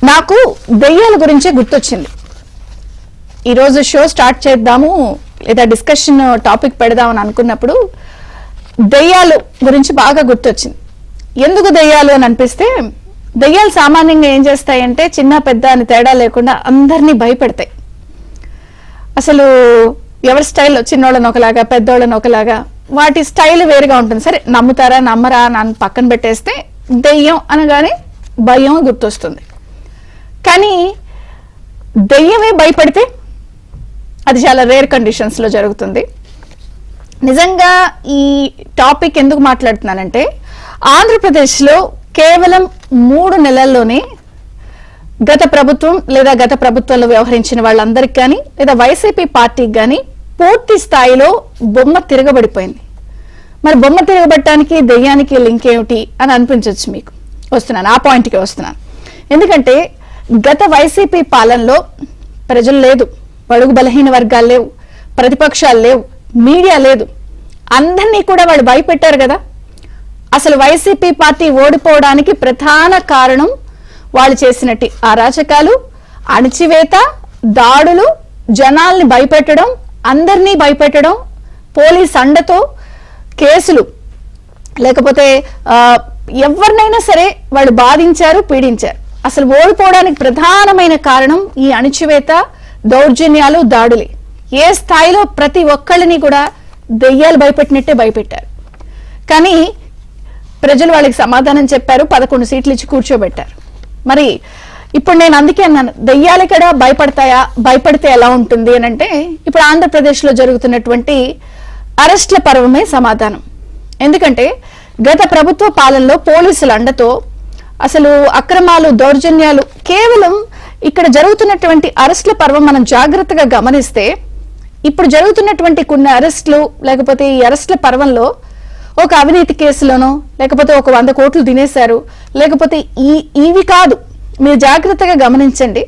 నాకు దెయ్యాల గురించే గుర్తొచ్చింది. ఈరోజు షో స్టార్ట్ చేద్దాము లేదా డిస్కషన్ టాపిక్ పెడదామని అనుకున్నప్పుడు దెయ్యాలు గురించి బాగా గుర్తొచ్చింది. ఎందుకు దెయ్యాలు అని అనిపిస్తే, దెయ్యాలు సామాన్యంగా ఏం చేస్తాయంటే చిన్న పెద్ద అని తేడా లేకుండా అందరినీ భయపెడతాయి. అసలు ఎవరి స్టైల్లో చిన్నోళ్ళని ఒకలాగా పెద్దోళ్ళని ఒకలాగా, వాటి స్టైల్ వేరుగా ఉంటుంది. సరే నమ్ముతారా నమ్మరా అని పక్కన పెట్టేస్తే దెయ్యం అనగానే భయం గుర్తొస్తుంది. కానీ దెయ్యమే భయపడితే అది చాలా రేర్ కండిషన్స్లో జరుగుతుంది. నిజంగా ఈ టాపిక్ ఎందుకు మాట్లాడుతున్నానంటే, ఆంధ్రప్రదేశ్లో కేవలం 3 నెలల్లోనే గత ప్రభుత్వం లేదా గత ప్రభుత్వంలో వ్యవహరించిన వాళ్ళందరికీ కానీ లేదా వైసీపీ పార్టీకి కానీ పూర్తి స్థాయిలో బొమ్మ తిరగబడిపోయింది. మరి బొమ్మ తిరగబడటానికి దెయ్యానికి లింక్ ఏమిటి అని అనిపించవచ్చు మీకు. వస్తున్నాను, ఆ పాయింట్కి వస్తున్నాను. ఎందుకంటే గత వైసీపీ పాలనలో ప్రజలు లేదు, బడుగు బలహీన వర్గాలు లేవు, ప్రతిపక్షాలు లేవు, మీడియా లేదు, అందరినీ కూడా వాళ్ళు భయపెట్టారు కదా. అసలు వైసీపీ పార్టీ ఓడిపోవడానికి ప్రధాన కారణం వాళ్ళు చేసినట్టు అరాచకాలు, అణచివేత, దాడులు, జనాల్ని భయపెట్టడం, అందరినీ భయపెట్టడం, పోలీస్ అండతో కేసులు, లేకపోతే ఎవరినైనా సరే వాళ్ళు బాధించారు, పీడించారు. అసలు ఓడిపోవడానికి ప్రధానమైన కారణం ఈ అణచివేత, దౌర్జన్యాలు, దాడులే. ఏ స్థాయిలో ప్రతి ఒక్కళ్ళని కూడా దెయ్యాలు భయపెట్టినట్టే భయపెట్టారు. కానీ ప్రజలు వాళ్ళకి సమాధానం చెప్పారు, 11 సీట్లు ఇచ్చి కూర్చోబెట్టారు. మరి ఇప్పుడు నేను అందుకే అన్నాను, దెయ్యాలు ఇక్కడ భయపడతాయా, భయపడితే ఎలా ఉంటుంది అని అంటే, ఇప్పుడు ఆంధ్రప్రదేశ్లో జరుగుతున్నటువంటి అరెస్ట్ల పర్వమే సమాధానం. ఎందుకంటే గత ప్రభుత్వ పాలనలో పోలీసుల అండతో అసలు అక్రమాలు, దౌర్జన్యాలు, కేవలం ఇక్కడ జరుగుతున్నటువంటి అరెస్ట్ల పర్వం మనం జాగ్రత్తగా గమనిస్తే, ఇప్పుడు జరుగుతున్నటువంటి కొన్ని అరెస్టులు లేకపోతే ఈ అరెస్ట్ల పర్వంలో ఒక అవినీతి కేసులోనో లేకపోతే ఒక 100 కోట్లు తినేశారు, లేకపోతే ఇవి కాదు. మీరు జాగ్రత్తగా గమనించండి.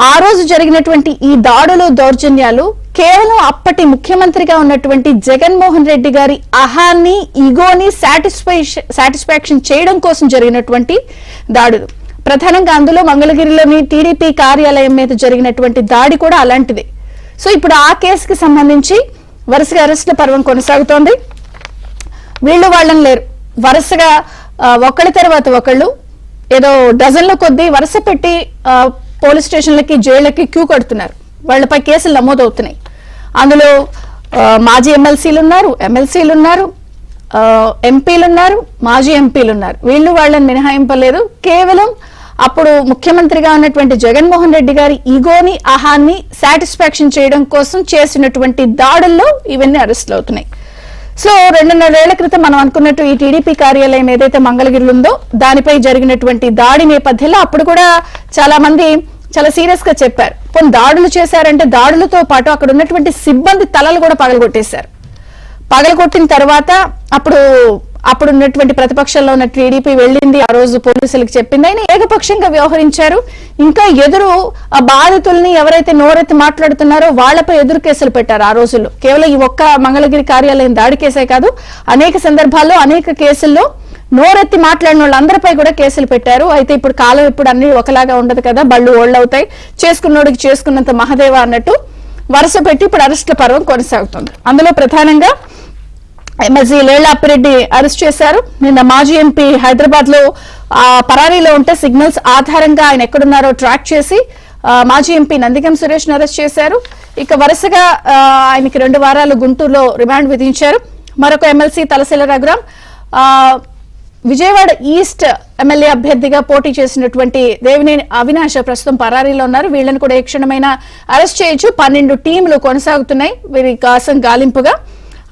ఆ రోజు జరిగినటువంటి ఈ దాడులు, దౌర్జన్యాలు కేవలం అప్పటి ముఖ్యమంత్రిగా ఉన్నటువంటి జగన్మోహన్ రెడ్డి గారి అహాన్ని, ఈగోని సాటిస్ఫాక్షన్ చేయడం కోసం జరిగినటువంటి దాడులు. ప్రధానంగా అందులో మంగళగిరిలోని టీడీపీ కార్యాలయం మీద జరిగినటువంటి దాడి కూడా అలాంటిది. సో ఇప్పుడు ఆ కేసుకి సంబంధించి వరుసగా అరెస్టుల పర్వం కొనసాగుతోంది. వీళ్ళు వాళ్ళని లేరు, వరుసగా ఒకళ్ళ తర్వాత ఒకళ్ళు ఏదో డజన్ల కొద్దీ వరుస పెట్టి పోలీస్ స్టేషన్లకి, జైళ్ళకి క్యూ కడుతున్నారు. వాళ్ళపై కేసులు నమోదవుతున్నాయి. అందులో మాజీ ఎమ్మెల్సీలు ఉన్నారు, ఎమ్మెల్సీలు ఉన్నారు, ఎంపీలు ఉన్నారు, మాజీ ఎంపీలు ఉన్నారు. వీళ్ళు వాళ్ళని మినహాయింపలేదు. కేవలం అప్పుడు ముఖ్యమంత్రిగా ఉన్నటువంటి జగన్మోహన్ రెడ్డి గారి ఈగోని, అహాన్ని సాటిస్ఫాక్షన్ చేయడం కోసం చేసినటువంటి దాడుల్లో ఇవన్నీ అరెస్టులు అవుతున్నాయి. సో 2.5 ఏళ్ల క్రితం మనం అనుకున్నట్టు ఈ టీడీపీ కార్యాలయం ఏదైతే మంగళగిరిలో ఉందో దానిపై జరిగినటువంటి దాడి నేపథ్యంలో అప్పుడు కూడా చాలా మంది చాలా సీరియస్ గా చెప్పారు, కొన్ని దాడులు చేశారంటే దాడులతో పాటు అక్కడ ఉన్నటువంటి సిబ్బంది తలలు కూడా పగలగొట్టేశారు. పగలగొట్టిన తర్వాత అప్పుడు ఉన్నటువంటి ప్రతిపక్షంలో ఉన్న టీడీపీ వెళ్ళింది, ఆ రోజు పోలీసులకు చెప్పింది, ఆయన ఏకపక్షంగా వ్యవహరించారు. ఇంకా ఎదురు ఆ బాధితుల్ని ఎవరైతే నోరెత్తి మాట్లాడుతున్నారో వాళ్లపై ఎదురు కేసులు పెట్టారు. ఆ రోజుల్లో కేవలం ఈ ఒక్క మంగళగిరి కార్యాలయం దాడి కేసే కాదు, అనేక సందర్భాల్లో అనేక కేసుల్లో నోరెత్తి మాట్లాడిన వాళ్ళందరిపై కూడా కేసులు పెట్టారు. అయితే ఇప్పుడు కాలం ఇప్పుడు అన్ని ఒకలాగా ఉండదు కదా, బళ్ళు ఓళ్ళవుతాయి, చేసుకున్నోడికి చేసుకున్నంత మహదేవ అన్నట్టు వరుస పెట్టి ఇప్పుడు అరెస్టుల పర్వం కొనసాగుతుంది. అందులో ప్రధానంగా ఎమ్మెల్సీ లేళ్లాపిరెడ్డి అరెస్ట్ చేశారు. నిన్న మాజీ ఎంపీ హైదరాబాద్ లో పరారీలో ఉంటే సిగ్నల్స్ ఆధారంగా ఆయన ఎక్కడున్నారో ట్రాక్ చేసి మాజీ ఎంపీ నందిగం సురేష్ ను అరెస్ట్ చేశారు. ఇక వరుసగా ఆయనకి 2 వారాలు గుంటూరులో రిమాండ్ విధించారు. మరొక MLC Talasila Raghuram Vijayawada east MLA అభ్యర్థిగా పోటీ చేసినటువంటి దేవినేని అవినాష్ ప్రస్తుతం పరారీలో ఉన్నారు. వీళ్ళని కూడా ఏ క్షణమైనా అరెస్ట్ చేయొచ్చు. 12 టీంలు కొనసాగుతున్నాయి వీరి కోసం గాలింపుగా.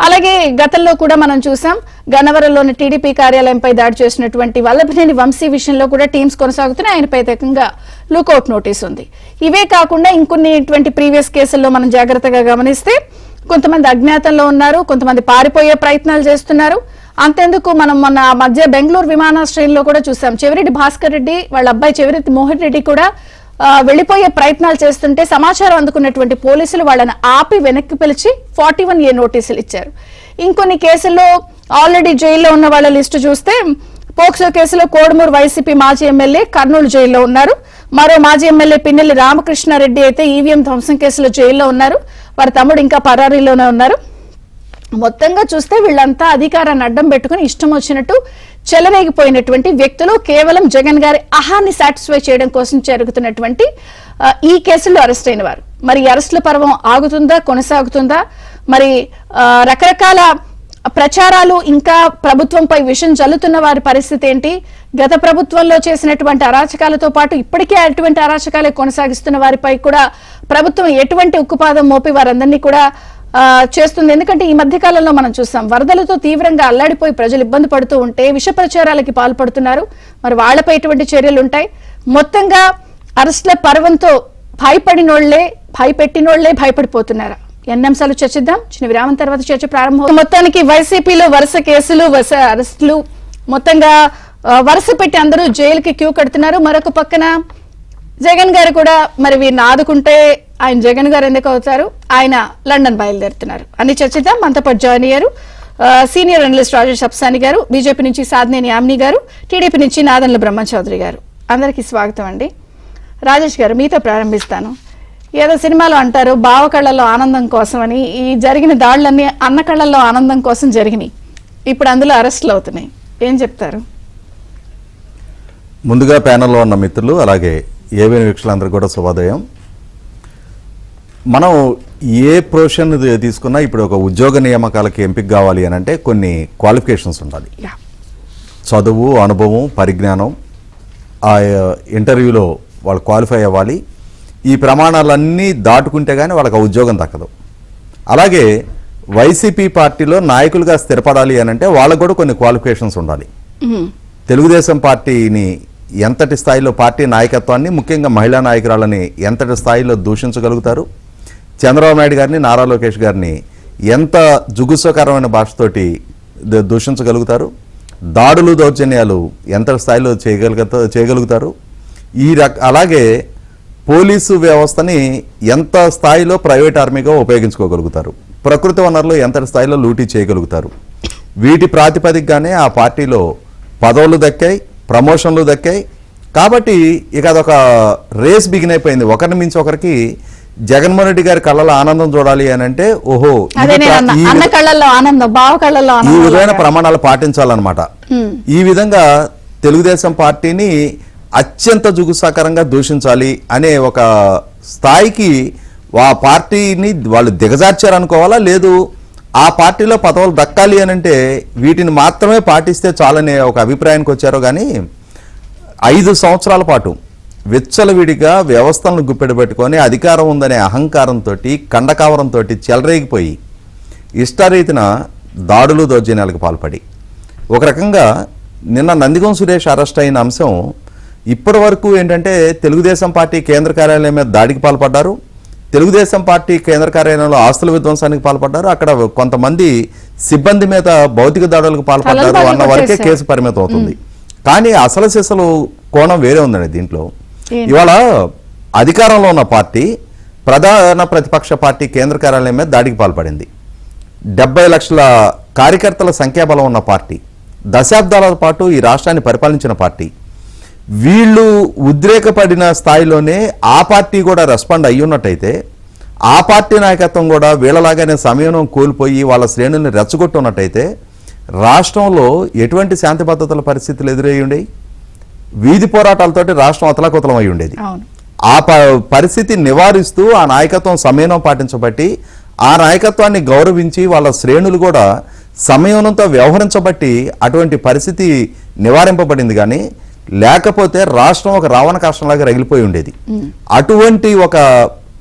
అలాగే గతంలో కూడా మనం చూసాం, గన్నవరంలోని టీడీపీ కార్యాలయంపై దాడి చేసినటువంటి వల్లభనేని వంశీ విషయంలో కూడా టీమ్స్ కొనసాగుతున్నాయి. ఆయనపై ఏకంగా లుకౌట్ నోటీస్ ఉంది. ఇవే కాకుండా ఇంకొన్ని ప్రీవియస్ కేసుల్లో మనం జాగ్రత్తగా గమనిస్తే కొంతమంది అజ్ఞాతంలో ఉన్నారు, కొంతమంది పారిపోయే ప్రయత్నాలు చేస్తున్నారు. అంతెందుకు మనం మొన్న మధ్య బెంగళూరు విమానాశ్రయంలో కూడా చూసాం, చెవిరెడ్డి భాస్కర్ రెడ్డి వాళ్ళ అబ్బాయి చెవిరెడ్డి మోహన్ రెడ్డి కూడా వెళ్లిపోయే ప్రయత్నాలు చేస్తుంటే సమాచారం అందుకున్నటువంటి పోలీసులు వాళ్ళని ఆపి వెనక్కి పిలిచి 41A నోటీసులు ఇచ్చారు. ఇంకొన్ని కేసుల్లో ఆల్రెడీ జైల్లో ఉన్న వాళ్ళ లిస్టు చూస్తే పోక్సో కేసులో కోడుమూరు వైసీపీ మాజీ ఎమ్మెల్యే కర్నూలు జైల్లో ఉన్నారు. మరో మాజీ ఎమ్మెల్యే పిన్నెల్లి రామకృష్ణారెడ్డి అయితే ఈవీఎం ధ్వంసం కేసులో జైల్లో ఉన్నారు. వారి తమ్ముడు ఇంకా పరారీలోనే ఉన్నారు. మొత్తంగా చూస్తే వీళ్ళంతా అధికారాన్ని అడ్డం పెట్టుకుని ఇష్టం వచ్చినట్టు చెలరేగిపోయినటువంటి వ్యక్తులు. కేవలం జగన్ గారి ఆహాన్ని సాటిస్ఫై చేయడం కోసం జరుగుతున్నటువంటి ఈ కేసుల్లో అరెస్ట్ అయిన వారు. మరి అరెస్టుల పర్వం ఆగుతుందా, కొనసాగుతుందా? మరి రకరకాల ప్రచారాలు ఇంకా ప్రభుత్వంపై విషం జల్లుతున్న వారి పరిస్థితి ఏంటి? గత ప్రభుత్వంలో చేసినటువంటి అరాచకాలతో పాటు ఇప్పటికే అటువంటి అరాచకాలే కొనసాగిస్తున్న వారిపై కూడా ప్రభుత్వం ఎటువంటి ఉక్కుపాదం మోపి వారందరినీ కూడా చేస్తుంది? ఎందుకంటే ఈ మధ్య కాలంలో మనం చూసాం, వరదలతో తీవ్రంగా అల్లాడిపోయి ప్రజలు ఇబ్బంది పడుతూ ఉంటే విష ప్రచారాలకి పాల్పడుతున్నారు. మరి వాళ్లపై ఎటువంటి చర్యలు ఉంటాయి? మొత్తంగా అరెస్టుల పర్వంతో భయపెట్టినోళ్లే భయపడిపోతున్నారా? ఎన్ని అంశాలు చర్చిద్దాం. చిన్న విరామం తర్వాత చర్చ ప్రారంభం. మొత్తానికి వైసీపీలో వరుస కేసులు, వరుస అరెస్టులు, మొత్తంగా వరుస పెట్టి అందరూ జైలుకి క్యూ కడుతున్నారు. మరొక పక్కన జగన్ గారు కూడా మరి వీరిని ఆదుకుంటే ఆయన జగన్ గారు ఎందుకు అవుతారు? ఆయన లండన్ బయలుదేరుతున్నారు. అన్ని చర్చిద్దాం. మనతో పాటు జాయిన్ అయ్యారు సీనియర్ అనలిస్ట్ రాజేష్ అప్సాని గారు, బీజేపీ నుంచి సాధనేని యామిని గారు, టీడీపీ నుంచి నాదన్ల బ్రహ్మ చౌదరి గారు. అందరికీ స్వాగతం అండి. రాజేష్ గారు, మీతో ప్రారంభిస్తాను. ఏదో సినిమాలో అంటారు బావ కళ్ళల్లో ఆనందం కోసం అని. ఈ జరిగిన దాడులన్నీ అన్న కళ్ళల్లో ఆనందం కోసం జరిగినాయి. ఇప్పుడు అందులో అరెస్టులు అవుతున్నాయి. ఏం చెప్తారు? ముందుగా ప్యానెల్లో ఉన్న మిత్రులు, అలాగే ఏవైనా వీక్షకులందరూ కూడా శుభోదయం. మనం ఏ ప్రొఫెషన్ తీసుకున్నా ఇప్పుడు ఒక ఉద్యోగ నియామకాలకి ఎంపిక కావాలి అని అంటే కొన్ని క్వాలిఫికేషన్స్ ఉండాలి. చదువు, అనుభవం, పరిజ్ఞానం, ఆ ఇంటర్వ్యూలో వాళ్ళు క్వాలిఫై అవ్వాలి. ఈ ప్రమాణాలన్నీ దాటుకుంటే కానీ వాళ్ళకి ఉద్యోగం దక్కదు. అలాగే వైసీపీ పార్టీలో నాయకులుగా స్థిరపడాలి అని అంటే వాళ్ళకు కూడా కొన్ని క్వాలిఫికేషన్స్ ఉండాలి. తెలుగుదేశం పార్టీని ఎంతటి స్థాయిలో, పార్టీ నాయకత్వాన్ని, ముఖ్యంగా మహిళా నాయకురాలని ఎంతటి స్థాయిలో దూషించగలుగుతారు, చంద్రబాబు నాయుడు గారిని, నారా లోకేష్ గారిని ఎంత జుగుత్సకరమైన భాషతోటి దూషించగలుగుతారు, దాడులు, దౌర్జన్యాలు ఎంత స్థాయిలో చేయగలుగుతారు, అలాగే పోలీసు వ్యవస్థని ఎంత స్థాయిలో ప్రైవేట్ ఆర్మీగా ఉపయోగించుకోగలుగుతారు, ప్రకృతి వనరులు ఎంతటి స్థాయిలో లూటీ చేయగలుగుతారు. వీటి ప్రాతిపదికగానే ఆ పార్టీలో పదవులు దక్కాయి, ప్రమోషన్లు దక్కాయి. కాబట్టి ఇక అదొక రేస్ బిగిన్ అయిపోయింది. ఒకరిని మించి ఒకరికి జగన్మోహన్ రెడ్డి గారి కళ్ళలో ఆనందం చూడాలి అని అంటే ఓహో ఈ విధమైన ప్రమాణాలు పాటించాలన్నమాట. ఈ విధంగా తెలుగుదేశం పార్టీని అత్యంత జుగుసాకరంగా దూషించాలి అనే ఒక స్థాయికి ఆ పార్టీని వాళ్ళు దిగజార్చారనుకోవాలా, లేదు ఆ పార్టీలో పదవులు దక్కాలి అని అంటే వీటిని మాత్రమే పాటిస్తే చాలనే ఒక అభిప్రాయానికి వచ్చారో. కానీ 5 సంవత్సరాల పాటు విచ్చలవిడిగా వ్యవస్థలను గుప్పెడబెట్టుకొని అధికారం ఉందనే అహంకారంతో, కండకావరంతో చెలరేగిపోయి ఇష్టారీతిన దాడులు, దౌర్జన్యాలకు పాల్పడి ఒక రకంగా నిన్న నందిగం సురేష్ అరెస్ట్ అయిన అంశం ఇప్పటి వరకు ఏంటంటే తెలుగుదేశం పార్టీ కేంద్ర కార్యాలయం మీద దాడికి పాల్పడ్డారు, తెలుగుదేశం పార్టీ కేంద్ర కార్యాలయంలో ఆస్తుల విధ్వంసానికి పాల్పడ్డారు, అక్కడ కొంతమంది సిబ్బంది మీద భౌతిక దాడులకు పాల్పడ్డారు అన్న వరకే కేసు పరిమితం అవుతుంది. కానీ అసలు సిసలు కోణం వేరే ఉందండి దీంట్లో. ఇవాళ అధికారంలో ఉన్న పార్టీ, ప్రధాన ప్రతిపక్ష పార్టీ కేంద్ర కార్యాలయం మీద దాడికి పాల్పడింది. 70 లక్షల కార్యకర్తల సంఖ్యాబలం ఉన్న పార్టీ, దశాబ్దాల పాటు ఈ రాష్ట్రాన్ని పరిపాలించిన పార్టీ, వీళ్ళు ఉద్రేకపడిన స్థాయిలోనే ఆ పార్టీ కూడా రెస్పాండ్ అయ్యున్నట్టయితే ఆ పార్టీ నాయకత్వం కూడా వీళ్ళలాగానే సమయం కోల్పోయి వాళ్ళ శ్రేణుల్ని రెచ్చగొట్టున్నట్టయితే రాష్ట్రంలో ఎటువంటి శాంతి భద్రతల పరిస్థితులు ఎదురయ్యి ఉండేవి, వీధి పోరాటాలతోటి రాష్ట్రం అతలాకుతలం అయి ఉండేది. ఆ పరిస్థితి నివారిస్తూ ఆ నాయకత్వం సమయం పాటించబట్టి, ఆ నాయకత్వాన్ని గౌరవించి వాళ్ళ శ్రేణులు కూడా సమయంతో వ్యవహరించబట్టి అటువంటి పరిస్థితి నివారింపబడింది. కానీ లేకపోతే రాష్ట్రం ఒక రావణ కాష్టంలాగా రగిలిపోయి ఉండేది. అటువంటి ఒక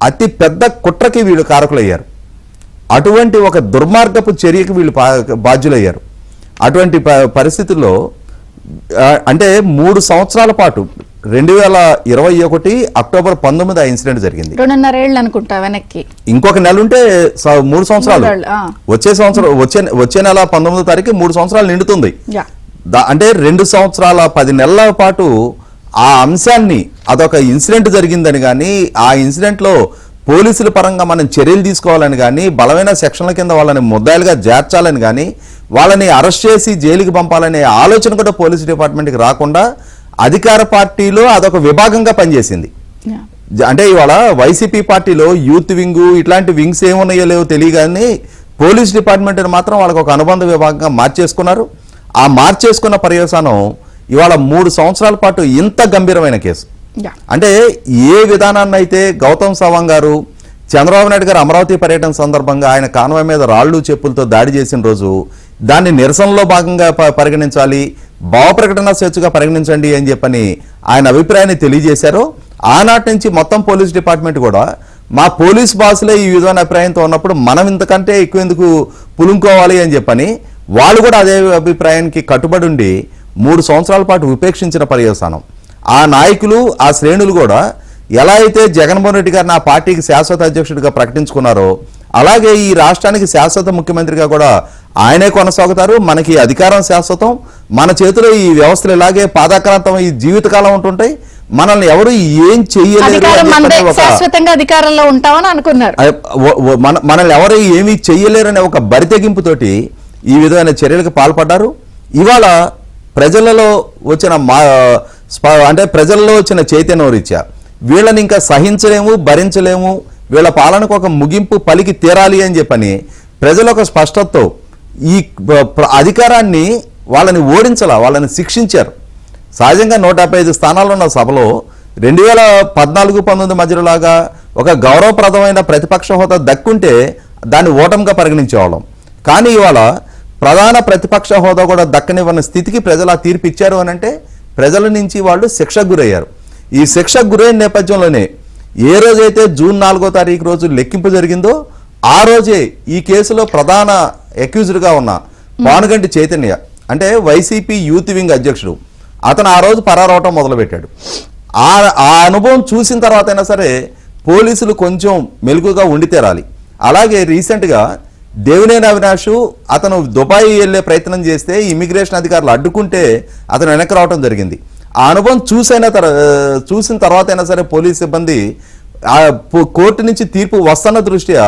అతి పెద్ద కుట్రకి వీళ్ళు కారకులయ్యారు, అటువంటి ఒక దుర్మార్గపు చర్యకి వీళ్ళు బాధ్యులయ్యారు. అటువంటి పరిస్థితుల్లో అంటే 3 సంవత్సరాల పాటు 2021 అక్టోబర్ 19 ఆ ఇన్సిడెంట్ జరిగింది. 2.5 ఏళ్ళు అనుకుంటా వెనక్కి. ఇంకొక నెల ఉంటే 3 సంవత్సరాలు. వచ్చే నెల 19వ తారీఖు 3 సంవత్సరాలు నిండుతుంది. అంటే 2 సంవత్సరాల 10 నెలల పాటు ఆ అంశాన్ని, అదొక ఇన్సిడెంట్ జరిగిందని కానీ, ఆ ఇన్సిడెంట్లో పోలీసుల పరంగా మనం చర్యలు తీసుకోవాలని కానీ, బలమైన సెక్షన్ల కింద వాళ్ళని ముద్దాయిలుగా చేర్చాలని కానీ, వాళ్ళని అరెస్ట్ చేసి జైలుకి పంపాలనే ఆలోచన కూడా పోలీసు డిపార్ట్మెంట్కి రాకుండా అధికార పార్టీలో అదొక విభాగంగా పనిచేసింది. అంటే ఇవాళ వైసీపీ పార్టీలో యూత్ వింగ్ ఇట్లాంటి వింగ్స్ ఏమున్నాయో లేవో తెలియగానే పోలీస్ డిపార్ట్మెంట్ మాత్రం వాళ్ళకి ఒక అనుబంధ విభాగంగా మార్చేసుకున్నారు. ఆ మార్చేసుకున్న పర్యవసానం ఇవాళ 3 సంవత్సరాల పాటు ఇంత గంభీరమైన కేసు. అంటే ఏ విధానాన్ని అయితే గౌతమ్ సవాంగ్ గారు చంద్రబాబు నాయుడు గారు అమరావతి పర్యటన సందర్భంగా ఆయన కాన్వాయ్ మీద రాళ్లు చెప్పులతో దాడి చేసిన రోజు దాన్ని నిరసనలో భాగంగా పరిగణించాలి, భావ ప్రకటన స్వేచ్ఛగా పరిగణించండి అని చెప్పని ఆయన అభిప్రాయాన్ని తెలియజేశారు. ఆనాటి నుంచి మొత్తం పోలీస్ డిపార్ట్మెంట్ కూడా మా పోలీస్ బాసులే ఈ విధమైన అభిప్రాయంతో ఉన్నప్పుడు మనం ఇంతకంటే ఎక్కువ ఎందుకు పులుంకోవాలి అని చెప్పని వాళ్ళు కూడా అదే అభిప్రాయానికి కట్టుబడి ఉండి 3 సంవత్సరాల పాటు ఉపేక్షించిన పర్యవసానం. ఆ నాయకులు ఆ శ్రేణులు కూడా ఎలా అయితే జగన్మోహన్ రెడ్డి గారిని ఆ పార్టీకి శాశ్వత అధ్యక్షుడిగా ప్రకటించుకున్నారో అలాగే ఈ రాష్ట్రానికి శాశ్వత ముఖ్యమంత్రిగా కూడా ఆయనే కొనసాగుతారు. మనకి అధికారం శాశ్వతం, మన చేతిలో ఈ వ్యవస్థలు ఇలాగే పాదాక్రాంతం ఈ జీవితకాలం ఉంటుంటాయి, మనల్ని ఎవరు ఏం చెయ్యలేరు, శాశ్వతంగా అధికారంలో ఉంటామని అనుకున్నారు. మనల్ని ఎవరు ఏమీ చెయ్యలేరనే ఒక బరితెగింపుతోటి ఈ విధమైన చర్యలకు పాల్పడ్డారు. ఇవాళ ప్రజలలో వచ్చిన అంటే ప్రజల్లో వచ్చిన చైతన్యం రీత్యా వీళ్ళని ఇంకా సహించలేము, భరించలేము, వీళ్ళ పాలనకు ఒక ముగింపు పలికి తీరాలి అని చెప్పని ప్రజలు ఒక స్పష్టతతో ఈ అధికారాన్ని వాళ్ళని ఓడించాల, వాళ్ళని శిక్షించారు. సహజంగా 155 స్థానాలు ఉన్న సభలో 2014-19 మధ్యలోలాగా ఒక గౌరవప్రదమైన ప్రతిపక్ష హోదా దక్కుంటే దాన్ని ఓటమిగా పరిగణించేవాళ్ళం. కానీ ఇవాళ ప్రధాన ప్రతిపక్ష హోదా కూడా దక్కనివ్వని స్థితికి ప్రజలు ఆ తీర్పు ఇచ్చారు అని అంటే ప్రజల నుంచి వాళ్ళు శిక్షకు గురయ్యారు. ఈ శిక్షకు గురైన నేపథ్యంలోనే ఏ రోజైతే జూన్ 4వ తారీఖు రోజు లెక్కింపు జరిగిందో ఆ రోజే ఈ కేసులో ప్రధాన అక్యూజ్డ్గా ఉన్న పానుగంటి చైతన్య అంటే వైసీపీ యూత్ వింగ్ అధ్యక్షుడు అతను ఆ రోజు పరారవటం మొదలుపెట్టాడు. ఆ అనుభవం చూసిన తర్వాత అయినా సరే పోలీసులు కొంచెం మెలుగుగా ఉండి తీరాలి. అలాగే రీసెంట్గా దేవినేని అవినాష్ అతను దుబాయ్ వెళ్ళే ప్రయత్నం చేస్తే ఇమిగ్రేషన్ అధికారులు అడ్డుకుంటే అతను వెనక్కి రావడం జరిగింది. ఆ అనుభవం చూసిన తర్వాత అయినా సరే పోలీస్ సిబ్బంది కోర్టు నుంచి తీర్పు వస్తున్న దృష్ట్యా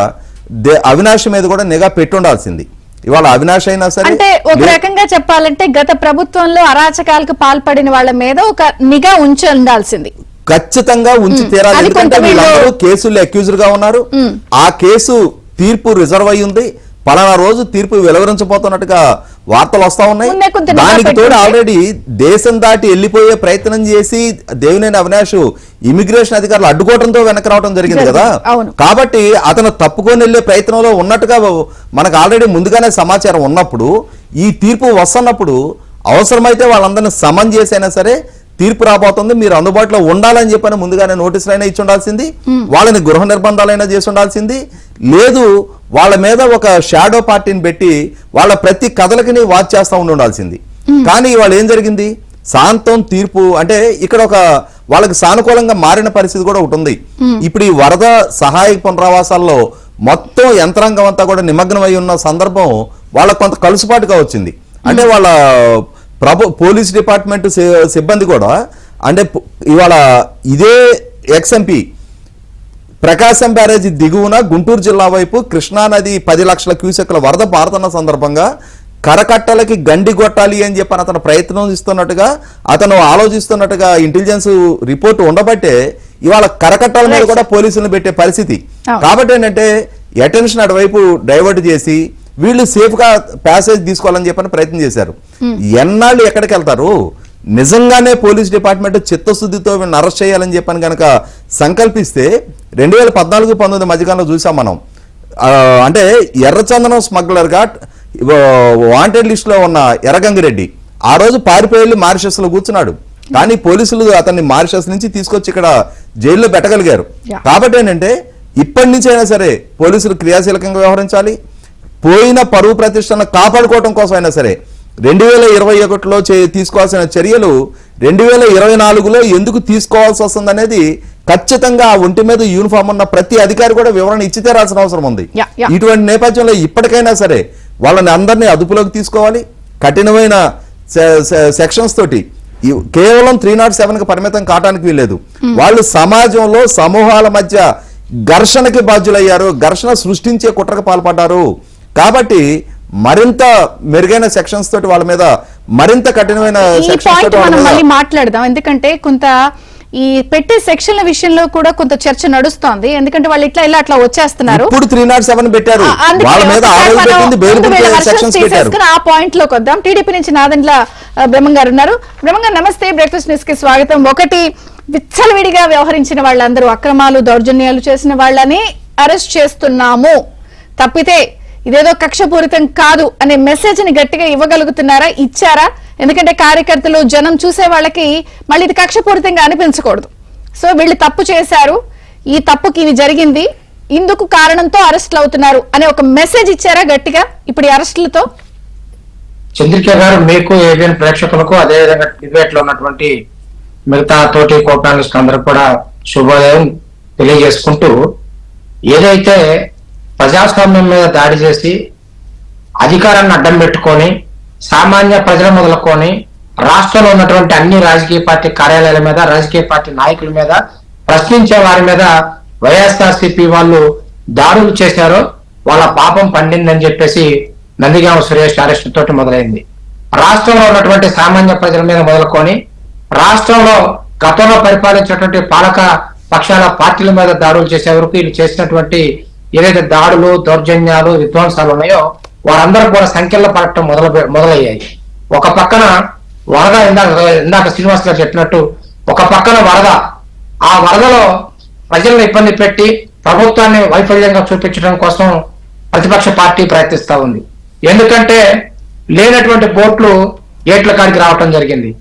అవినాష్ మీద కూడా నిఘా పెట్టుండాల్సింది. ఇవాళ అవినాష్ అయినా సరే అంటే ఒక రకంగా చెప్పాలంటే గత ప్రభుత్వంలో అరాచకాలకు పాల్పడిన వాళ్ళ మీద ఒక నిఘా ఉంచి ఉండాల్సింది, ఖచ్చితంగా ఉంచి తీరాలి. ఎందుకంటే వీళ్ళందరూ కేసుల్లో అక్యూజ్డ్ గా ఉన్నారు. ఆ కేసు తీర్పు రిజర్వ్ అయి ఉంది, పలానా రోజు తీర్పు వెలువరించబోతున్నట్టుగా వార్తలు వస్తా ఉన్నాయి. దానికి తోడు ఆల్రెడీ దేశం దాటి వెళ్ళిపోయే ప్రయత్నం చేసి దేవినేని అవినాష్ ఇమిగ్రేషన్ అధికారులు అడ్డుకోవడంతో వెనక్కి రావడం జరిగింది కదా. కాబట్టి అతను తప్పుకొని వెళ్లే ప్రయత్నంలో ఉన్నట్టుగా మనకు ఆల్రెడీ ముందుగానే సమాచారం ఉన్నప్పుడు ఈ తీర్పు వస్తున్నప్పుడు అవసరమైతే వాళ్ళందరినీ సమన్ చేసైనా సరే తీర్పు రాబోతుంది, మీరు అందుబాటులో ఉండాలని చెప్పని ముందుగానే నోటీసులు అయినా ఇచ్చి ఉండాల్సింది, వాళ్ళని గృహ నిర్బంధాలైనా చేసి ఉండాల్సింది, లేదు వాళ్ళ మీద ఒక షాడో పార్టీని పెట్టి వాళ్ళ ప్రతి కథలకి వాచ్ చేస్తూ ఉండాల్సింది. కానీ ఇవాళ ఏం జరిగింది, శాంతం తీర్పు అంటే ఇక్కడ ఒక వాళ్ళకి సానుకూలంగా మారిన పరిస్థితి కూడా ఒకటి ఉంది. ఇప్పుడు ఈ వరద సహాయక పునరావాసాల్లో మొత్తం యంత్రాంగం అంతా కూడా నిమగ్నం అయి ఉన్న సందర్భం వాళ్ళకు కొంత కలుసుబాటుగా వచ్చింది. అంటే వాళ్ళ పోలీస్ డిపార్ట్మెంట్ సిబ్బంది కూడా అంటే ఇవాళ ఇదే ఎక్స్ఎంపీ ప్రకాశం బ్యారేజీ దిగువన గుంటూరు జిల్లా వైపు కృష్ణానది 10 లక్షల క్యూసెక్ల వరద పారుతున్న సందర్భంగా కరకట్టలకి గండి కొట్టాలి అని చెప్పని అతను ప్రయత్నం ఇస్తున్నట్టుగా అతను ఆలోచిస్తున్నట్టుగా ఇంటెలిజెన్స్ రిపోర్ట్ ఉండబట్టే ఇవాళ కరకట్టల మీద కూడా పోలీసులను పెట్టే పరిస్థితి. కాబట్టి ఏంటంటే అటెన్షన్ అటువైపు డైవర్ట్ చేసి వీళ్ళు సేఫ్ గా ప్యాసేజ్ తీసుకోవాలని చెప్పని ప్రయత్నం చేశారు. ఎన్నాళ్ళు ఎక్కడికి వెళ్తారు? నిజంగానే పోలీస్ డిపార్ట్మెంట్ చిత్తశుద్ధితో వీళ్ళని అరెస్ట్ చేయాలని చెప్పని కనుక సంకల్పిస్తే 2014-19 మధ్యకాలంలో చూసాం మనం. అంటే ఎర్రచందనం స్మగ్లర్ గా వాంటెడ్ లిస్ట్ లో ఉన్న ఎర్రగంగిరెడ్డి ఆ రోజు పారిపోయి మారిషస్ లో కూర్చున్నాడు. కానీ పోలీసులు అతన్ని మారిషస్ నుంచి తీసుకొచ్చి ఇక్కడ జైల్లో పెట్టగలిగారు. కాబట్టి ఏంటంటే ఇప్పటి నుంచి అయినా సరే పోలీసులు క్రియాశీలకంగా వ్యవహరించాలి. పోయిన పరువు ప్రతిష్టను కాపాడుకోవటం కోసం అయినా సరే 2021లో తీసుకోవాల్సిన చర్యలు 2024లో ఎందుకు తీసుకోవాల్సి వస్తుంది అనేది ఖచ్చితంగా ఆ ఒంటి మీద యూనిఫామ్ ఉన్న ప్రతి అధికారి కూడా వివరణ ఇచ్చి తీరాల్సిన అవసరం ఉంది. ఇటువంటి నేపథ్యంలో ఇప్పటికైనా సరే వాళ్ళని అందరినీ అదుపులోకి తీసుకోవాలి. కఠినమైన సెక్షన్స్ తోటి కేవలం 307కి పరిమితం కావడానికి వీల్లేదు. వాళ్ళు సమాజంలో సమూహాల మధ్య ఘర్షణకి బాధ్యులయ్యారు, ఘర్షణ సృష్టించే కుట్రకు పాల్పడ్డారు. కాబట్టి మరింత మెరుగైన సెక్షన్స్ తోటి వాళ్ళ మీద మరింత కఠినమైన ఈ సెక్షన్స్ పాయింట్ తోటి వాళ్ళ మనం మీద మళ్ళీ మాట్లాడదాం, ఎందుకంటే కొంత ఈ పెట్టే సెక్షన్ల విషయంలో కూడా కొంత చర్చ నడుస్తోంది. ఎందుకంటే వాళ్ళు ఇట్లా ఇలా అట్లా వచ్చేస్తున్నారు. ఇప్పుడు 307 పెట్టారు, వాళ్ళ మీద ఆ రోజు పెట్టింది బెయిల్ సెక్షన్స్ పెట్టారు. ఆ పాయింట్ లోకి వద్దాం. టీడీపీ నుంచి నాదెండ్ల బ్రహ్మం గారు ఉన్నారు. బ్రహ్మం గారు నమస్తే, బ్రేక్ఫాస్ట్ న్యూస్ కి స్వాగతం. ఒకటి, విచ్చలవిడిగా వ్యవహరించిన వాళ్ళందరూ, అక్రమాలు దౌర్జన్యాలు చేసిన వాళ్ళని అరెస్ట్ చేస్తున్నాము, తప్పితే ఇదేదో కక్షపూరితం కాదు అనే మెసేజ్ ని గట్టిగా ఇవ్వగలుగుతున్నారా, ఇచ్చారా? ఎందుకంటే కార్యకర్తలు, జనం చూసే వాళ్ళకి మళ్ళీ ఇది కక్షపూరితంగా అనిపించకూడదు. సో వీళ్ళు తప్పు చేశారు, ఈ తప్పుకి ఇది జరిగింది, ఇందుకు కారణంతో అరెస్టులు అవుతున్నారు అనే ఒక మెసేజ్ ఇచ్చారా గట్టిగా ఇప్పుడు ఈ అరెస్టులతో? చంద్రిక గారు, మీకు ఏబిఎన్ ప్రేక్షకులకు, అదేవిధంగా డిబేట్ లో ఉన్నటువంటి మిగతా తోటి కోపాలిస్ట్ అందరూ కూడా శుభోదయం తెలియజేసుకుంటూ, ఏదైతే ప్రజాస్వామ్యం మీద దాడి చేసి అధికారాన్ని అడ్డం పెట్టుకొని సామాన్య ప్రజలు మొదలుకొని రాష్ట్రంలో ఉన్నటువంటి అన్ని రాజకీయ పార్టీ కార్యాలయాల మీద, రాజకీయ పార్టీ నాయకుల మీద, ప్రశ్నించే వారి మీద వైఎస్ఆర్సీపీ వాళ్ళు దాడులు చేశారో వాళ్ళ పాపం పండిందని చెప్పేసి నందిగామ సురేష్ అరెస్ట్ తోటి మొదలైంది. రాష్ట్రంలో ఉన్నటువంటి సామాన్య ప్రజల మీద మొదలుకొని రాష్ట్రంలో గతంలో పరిపాలించినటువంటి పాలక పక్షాల పార్టీల మీద దాడులు చేసే వరకు వీళ్ళు చేసినటువంటి ఏదైతే దాడులు, దౌర్జన్యాలు, విధ్వంసాలు ఉన్నాయో వారందరూ కూడా సంఖ్యలో పడటం మొదలయ్యాయి. ఒక పక్కన వరద, ఇందాక శ్రీనివాస్ గారు చెప్పినట్టు, ఒక పక్కన వరద, ఆ వరదలో ప్రజలను ఇబ్బంది పెట్టి ప్రభుత్వాన్ని వైఫల్యంగా చూపించడం కోసం ప్రతిపక్ష పార్టీ ప్రయత్నిస్తా ఉంది. ఎందుకంటే లేనటువంటి బోట్లు ఏట్ల కాడికి రావటం జరిగింది.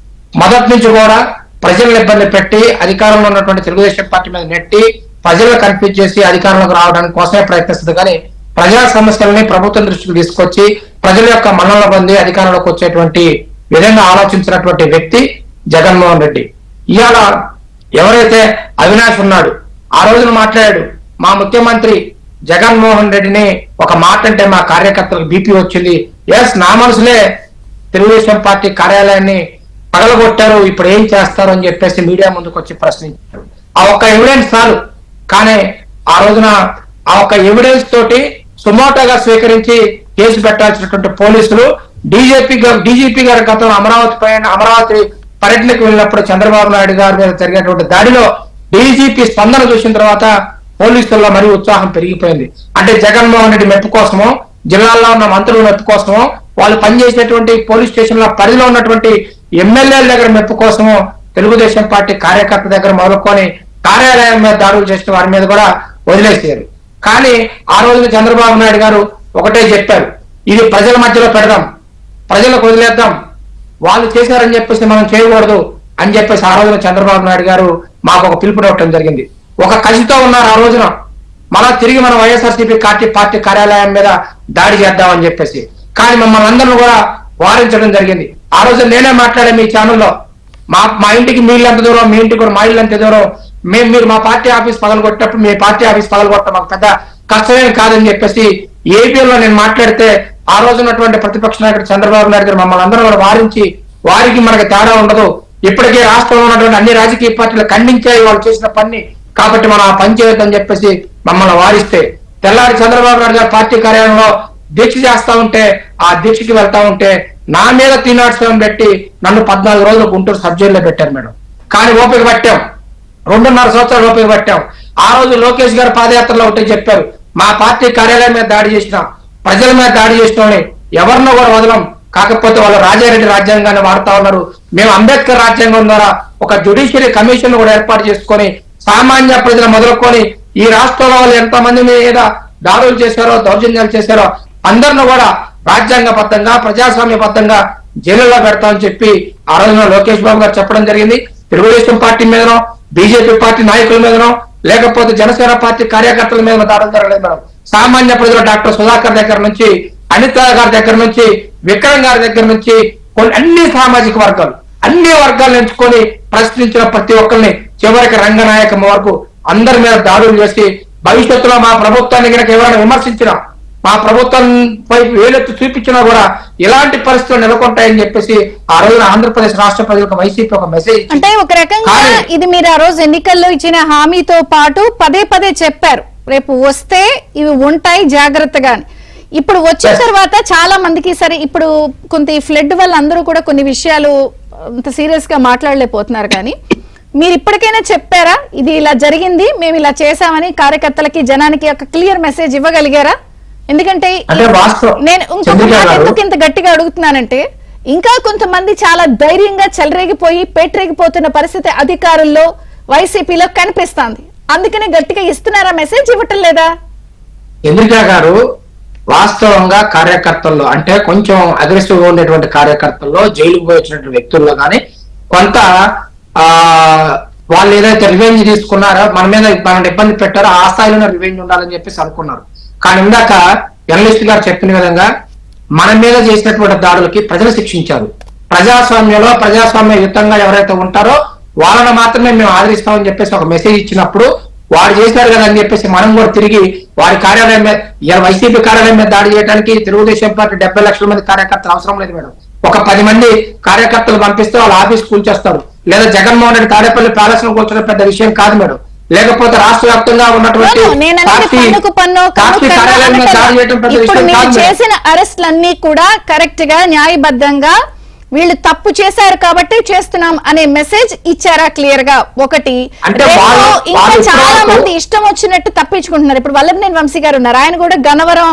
మొదటి నుంచి కూడా ప్రజలను ఇబ్బంది పెట్టి అధికారంలో ఉన్నటువంటి తెలుగుదేశం పార్టీ మీద నెట్టి ప్రజలను కన్ఫ్యూజ్ చేసి అధికారంలోకి రావడానికి కోసమే ప్రయత్నిస్తుంది. కానీ ప్రజా సమస్యలని ప్రభుత్వం దృష్టికి తీసుకొచ్చి ప్రజల యొక్క మన్ననలు పొంది అధికారంలోకి వచ్చేటువంటి విధంగా ఆలోచించినటువంటి వ్యక్తి జగన్మోహన్ రెడ్డి. ఇవాళ ఎవరైతే అవినాష్ ఉన్నాడు, ఆ రోజున మాట్లాడాడు, మా ముఖ్యమంత్రి జగన్మోహన్ రెడ్డిని ఒక మాట అంటే మా కార్యకర్తలకు బీపీ వచ్చింది, ఎస్ నా మనసులే తెలుగుదేశం పార్టీ కార్యాలయాన్ని పగలగొట్టారు, ఇప్పుడు ఏం చేస్తారు అని చెప్పేసి మీడియా ముందుకు వచ్చి ప్రశ్నించారు. ఆ ఒక్క ఎవిడెన్స్ చాలు. కానీ ఆ రోజున ఆ ఒక్క ఎవిడెన్స్ తోటి సుమోటోగా స్వీకరించి కేసు పెట్టాల్సినటువంటి పోలీసులు డీజీపీ గారి గతంలో అమరావతి పర్యటనకు వెళ్ళినప్పుడు చంద్రబాబు నాయుడు గారి మీద జరిగినటువంటి దాడిలో డీజీపీ స్పందన చూసిన తర్వాత పోలీసుల్లో మరీ ఉత్సాహం పెరిగిపోయింది. అంటే జగన్మోహన్ రెడ్డి మెప్పు కోసమో, జిల్లాల్లో ఉన్న మంత్రుల మెప్పు కోసమో, వాళ్ళు పనిచేసినటువంటి పోలీస్ స్టేషన్ల పరిధిలో ఉన్నటువంటి ఎమ్మెల్యేల దగ్గర మెప్పు కోసమో తెలుగుదేశం పార్టీ కార్యకర్త దగ్గర మొదలుకొని కార్యాలయం మీద దాడులు చేసిన వారి మీద కూడా వదిలేసారు. కానీ ఆ రోజున చంద్రబాబు నాయుడు గారు ఒకటే చెప్పారు, ఇది ప్రజల మధ్యలో పెడదాం, ప్రజలకు వదిలేద్దాం, వాళ్ళు చేశారని చెప్పేసి మనం చేయకూడదు అని చెప్పేసి ఆ రోజున చంద్రబాబు నాయుడు గారు మాకు ఒక పిలుపునివ్వటం జరిగింది. ఒక కసితో ఉన్నారు ఆ రోజున, మళ్ళా తిరిగి మనం వైఎస్ఆర్సీపీ పార్టీ కార్యాలయం మీద దాడి చేద్దామని చెప్పేసి. కానీ మమ్మల్ని అందరిని కూడా వారించడం జరిగింది. ఆ రోజు నేనే మాట్లాడే మీ ఛానల్లో, మా ఇంటికి మీ ఇల్లు ఎంత దూరం, మీ ఇంటికి కూడా మా ఇల్లు ఎంత దూరం, మీరు మా పార్టీ ఆఫీస్ పగలగొట్టినప్పుడు మీ పార్టీ ఆఫీస్ పగలగొట్టడం మాకు పెద్ద కష్టమేం కాదని చెప్పేసి ఏపీలో నేను మాట్లాడితే ఆ రోజు ఉన్నటువంటి ప్రతిపక్ష నాయకుడు చంద్రబాబు నాయుడు గారు మమ్మల్ని అందరూ కూడా వారించి, వారికి మనకి తేడా ఉండదు, ఇప్పటికే రాష్ట్రంలో ఉన్నటువంటి అన్ని రాజకీయ పార్టీలు ఖండించాయి వాళ్ళు చేసిన పని, కాబట్టి మనం ఆ పని చేయొద్దని చెప్పేసి మమ్మల్ని వారిస్తే, తెల్లారి చంద్రబాబు నాయుడు గారు పార్టీ కార్యాలయంలో దీక్ష చేస్తా ఉంటే, ఆ దీక్షకి వెళ్తా ఉంటే నా మీద 307 పెట్టి నన్ను 14 రోజులు గుంటూరు సబ్ జైల్లో పెట్టారు మేడం. కానీ ఓపిక పట్టాం, 2.5 సంవత్సరాలు ఓపిక పట్టాం. ఆ రోజు లోకేష్ గారు పాదయాత్రలో ఒకటే చెప్పారు, మా పార్టీ కార్యాలయం మీద దాడి చేసిన, ప్రజల మీద దాడి చేసిన ఎవరినో కూడా వదలం, కాకపోతే వాళ్ళు రాజారెడ్డి రాజ్యాంగాన్ని వాడుతా ఉన్నారు, మేము అంబేద్కర్ రాజ్యాంగం ద్వారా ఒక జ్యుడిషియరీ కమిషన్ కూడా ఏర్పాటు చేసుకొని సామాన్య ప్రజలు మొదలుకొని ఈ రాష్ట్రంలో వాళ్ళు ఎంతమంది మీద దాడులు చేశారో, దౌర్జన్యాలు చేశారో అందరిని కూడా రాజ్యాంగబద్ధంగా, ప్రజాస్వామ్యబద్ధంగా జైలులో పెడతామని చెప్పి ఆ రోజున లోకేష్ బాబు గారు చెప్పడం జరిగింది. తెలుగుదేశం పార్టీ మీదనో, బీజేపీ పార్టీ నాయకుల మీదనో, లేకపోతే జనసేన పార్టీ కార్యకర్తల మీద దాడులు జరగలేదు మేడం. సామాన్య ప్రజలు డాక్టర్ సుధాకర్ దగ్గర నుంచి, అనిత గారి దగ్గర నుంచి, విక్రమ్ గారి దగ్గర నుంచి అన్ని సామాజిక వర్గాలు, అన్ని వర్గాలను ఎంచుకొని ప్రశ్నించిన ప్రతి ఒక్కరిని చివరికి రంగనాయకమ్మ వరకు అందరి మీద దాడులు చేసి భవిష్యత్తులో మా ప్రభుత్వాన్ని కనుక ఎవరైనా విమర్శించినా, మా ప్రభుత్వం వైపు వేలెత్తి చూపించినా కూడా ఇలాంటి పరిస్థితులు నెలకొంటాయని చెప్పేసి ఆ రోజున ఆంధ్రప్రదేశ్ రాష్ట్ర ప్రజలకు వైసీపీ ఒక మెసేజ్, అంటే ఒక రకంగా ఇది మీరు ఆ రోజు ఎన్నికల్లో ఇచ్చిన హామీతో పాటు పదే పదే చెప్పారు, రేపు వస్తే ఇవి ఉంటాయి జాగ్రత్తగా. ఇప్పుడు వచ్చిన తర్వాత చాలా మందికి సరే ఇప్పుడు కొంత ఈ ఫ్లడ్ వల్ల అందరూ కూడా కొన్ని విషయాలు అంత సీరియస్ గా మాట్లాడలేకపోతున్నారు, కానీ మీరు ఇప్పటికైనా చెప్పారా ఇది ఇలా జరిగింది మేము ఇలా చేశామని కార్యకర్తలకి జనానికి ఒక క్లియర్ మెసేజ్ ఇవ్వగలిగారా? ఎందుకంటే నేను ఇంకొక మాట ఎందుకు ఇంత గట్టిగా అడుగుతున్నానంటే ఇంకా కొంతమంది చాలా ధైర్యంగా చెలరేగిపోయి పేటరేగిపోతున్న పరిస్థితి అధికారుల్లో వైసీపీలో కనిపిస్తుంది, అందుకనే గట్టిగా ఇస్తున్నారా మెసేజ్, ఇవ్వటం లేదా? చంద్రిక గారు వాస్తవంగా కార్యకర్తల్లో అంటే కొంచెం అగ్రెసివ్ గా ఉండేటువంటి కార్యకర్తల్లో జైలుకు పోయి వచ్చినటువంటి వ్యక్తుల్లో కానీ కొంత వాళ్ళు ఏదైతే రివెంజ్ తీసుకున్నారో మన మీద మనల్ని ఇబ్బంది పెట్టారో ఆ స్థాయిలోనే రివెంజ్ ఉండాలని చెప్పేసి అనుకున్నారు. కానీ ఇందాక జర్నలిస్ట్ గారు చెప్పిన విధంగా మన మీద చేసినటువంటి దాడులకి ప్రజలు శిక్షించారు. ప్రజాస్వామ్యంలో ప్రజాస్వామ్యయుతంగా ఎవరైతే ఉంటారో వాళ్ళని మాత్రమే మేము ఆదరిస్తామని చెప్పేసి ఒక మెసేజ్ ఇచ్చినప్పుడు వాడు చేశారు కదా అని చెప్పేసి మనం కూడా తిరిగి వారి కార్యాలయం మీద వైసీపీ కార్యాలయం మీద దాడి చేయడానికి తెలుగుదేశం పార్టీ 70 లక్షల మంది కార్యకర్తలు అవసరం లేదు మేడం. ఒక 10 మంది కార్యకర్తలు పంపిస్తే వాళ్ళ ఆఫీస్ కూల్చేస్తారు, లేదా జగన్మోహన్ రెడ్డి తాడేపల్లి ప్యాలెస్ ను కూర్చోడం పెద్ద విషయం కాదు మేడం. లేకపోతే రాష్ట్ర వ్యాప్తంగా ఉన్నటువంటి చేసిన అరెస్టులన్నీ కూడా కరెక్ట్ గా న్యాయబద్ధంగా వీళ్ళు తప్పు చేశారు కాబట్టి చేస్తున్నాం అనే మెసేజ్ ఇచ్చారా క్లియర్ గా? ఒకటి. ఇంకా చాలా మంది ఇష్టం వచ్చినట్టు తప్పించుకుంటున్నారు. ఇప్పుడు వల్లభనేని వంశీ గారు ఉన్నారు, ఆయన కూడా గన్నవరం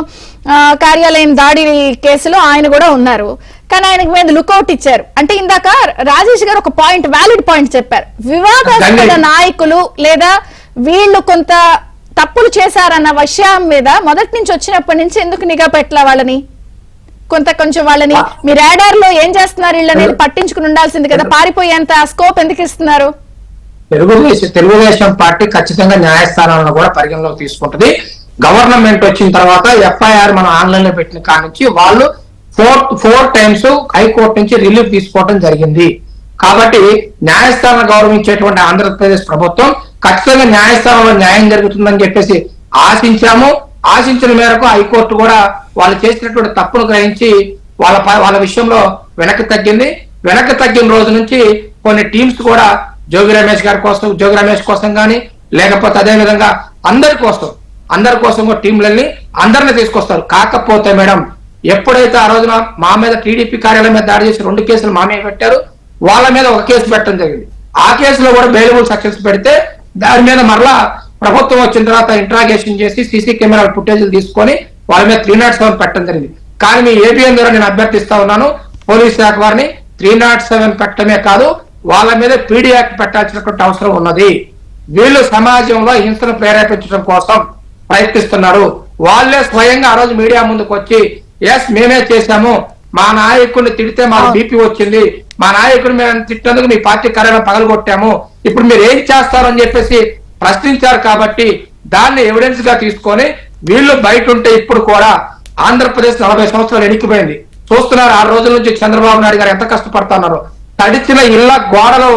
కార్యాలయం దాడి కేసులో ఆయన కూడా ఉన్నారు, కానీ ఆయనకు మీద లుకౌట్ ఇచ్చారు. అంటే ఇందాక రాజేష్ గారు ఒక పాయింట్, వ్యాలిడ్ పాయింట్ చెప్పారు, వివాదాస్పద నాయకులు లేదా వీళ్ళు కొంత తప్పులు చేశారన్న విషయం మీద మొదటి నుంచి వచ్చినప్పటి నుంచి ఎందుకు నిఘా పెట్టలా వాళ్ళని? కొంచెం వాళ్ళని మీ రాడార్ లో ఏం చేస్తున్నారు వీళ్ళు అనేది పట్టించుకుని ఉండాల్సింది కదా, పారిపోయేంత స్కోప్ ఎందుకు ఇస్తున్నారు? తెలుగుదేశం పార్టీ ఖచ్చితంగా న్యాయస్థానాలను కూడా పరిగణలోకి తీసుకుంటుంది. గవర్నమెంట్ వచ్చిన తర్వాత FIR మనం ఆన్లైన్ లో పెట్టిన కానించి వాళ్ళు 4 టైమ్స్ హైకోర్టు నుంచి రిలీఫ్ తీసుకోవడం జరిగింది. కాబట్టి న్యాయస్థానం గౌరవించేటువంటి ఆంధ్రప్రదేశ్ ప్రభుత్వం ఖచ్చితంగా న్యాయస్థానంలో న్యాయం జరుగుతుందని చెప్పేసి ఆశించాము. ఆశించిన మేరకు హైకోర్టు కూడా వాళ్ళు చేసినటువంటి తప్పును గ్రహించి వాళ్ళ విషయంలో వెనక్కి తగ్గింది. వెనక్కి తగ్గిన రోజు నుంచి కొన్ని టీమ్స్ కూడా జోగి రమేష్ కోసం కానీ లేకపోతే అదే విధంగా అందరి కోసం కూడా టీంలన్నీ అందరిని తీసుకొస్తారు. కాకపోతే మేడం ఎప్పుడైతే ఆ రోజున మా మీద టీడీపీ కార్యాలయం మీద దాడి చేసి 2 కేసులు మా మీద పెట్టారు, వాళ్ళ మీద ఒక కేసు పెట్టడం జరిగింది. ఆ కేసులో కూడా బెయిలబుల్ సక్సెస్ పెడితే దాని మీద మరలా ప్రభుత్వం వచ్చిన తర్వాత ఇంట్రాగేషన్ చేసి సీసీ కెమెరాల ఫుటేజీలు తీసుకొని వాళ్ళ మీద 307 పెట్టడం జరిగింది. కానీ మీ ఏబిఎన్ ద్వారా నేను అభ్యర్థిస్తా ఉన్నాను పోలీస్ శాఖ వారిని 307 పెట్టడమే కాదు వాళ్ళ మీద పీడీ యాక్ట్ పెట్టాల్సినటువంటి అవసరం ఉన్నది. వీళ్ళు సమాజంలో హింసను ప్రేరేపించడం కోసం ప్రయత్నిస్తున్నారు. వాళ్ళే స్వయంగా ఆ రోజు మీడియా ముందుకు వచ్చి ఎస్ మేమే చేశాము, మా నాయకుడిని తిడితే మాకు బీపీ వచ్చింది, మా నాయకుడిని మేము తిట్టినందుకు మీ పార్టీ కార్యాలయం పగలగొట్టాము, ఇప్పుడు మీరు ఏం చేస్తారని చెప్పేసి ప్రశ్నించారు. కాబట్టి దాన్ని ఎవిడెన్స్ గా తీసుకొని వీళ్ళు బయట ఉంటే ఇప్పుడు కూడా ఆంధ్రప్రదేశ్ 40 సంవత్సరాలు ఎనికిపోయింది. చూస్తున్నారు 6 రోజుల నుంచి చంద్రబాబు నాయుడు గారు ఎంత కష్టపడుతున్నారు. తడిచిన ఇళ్ల గోడలు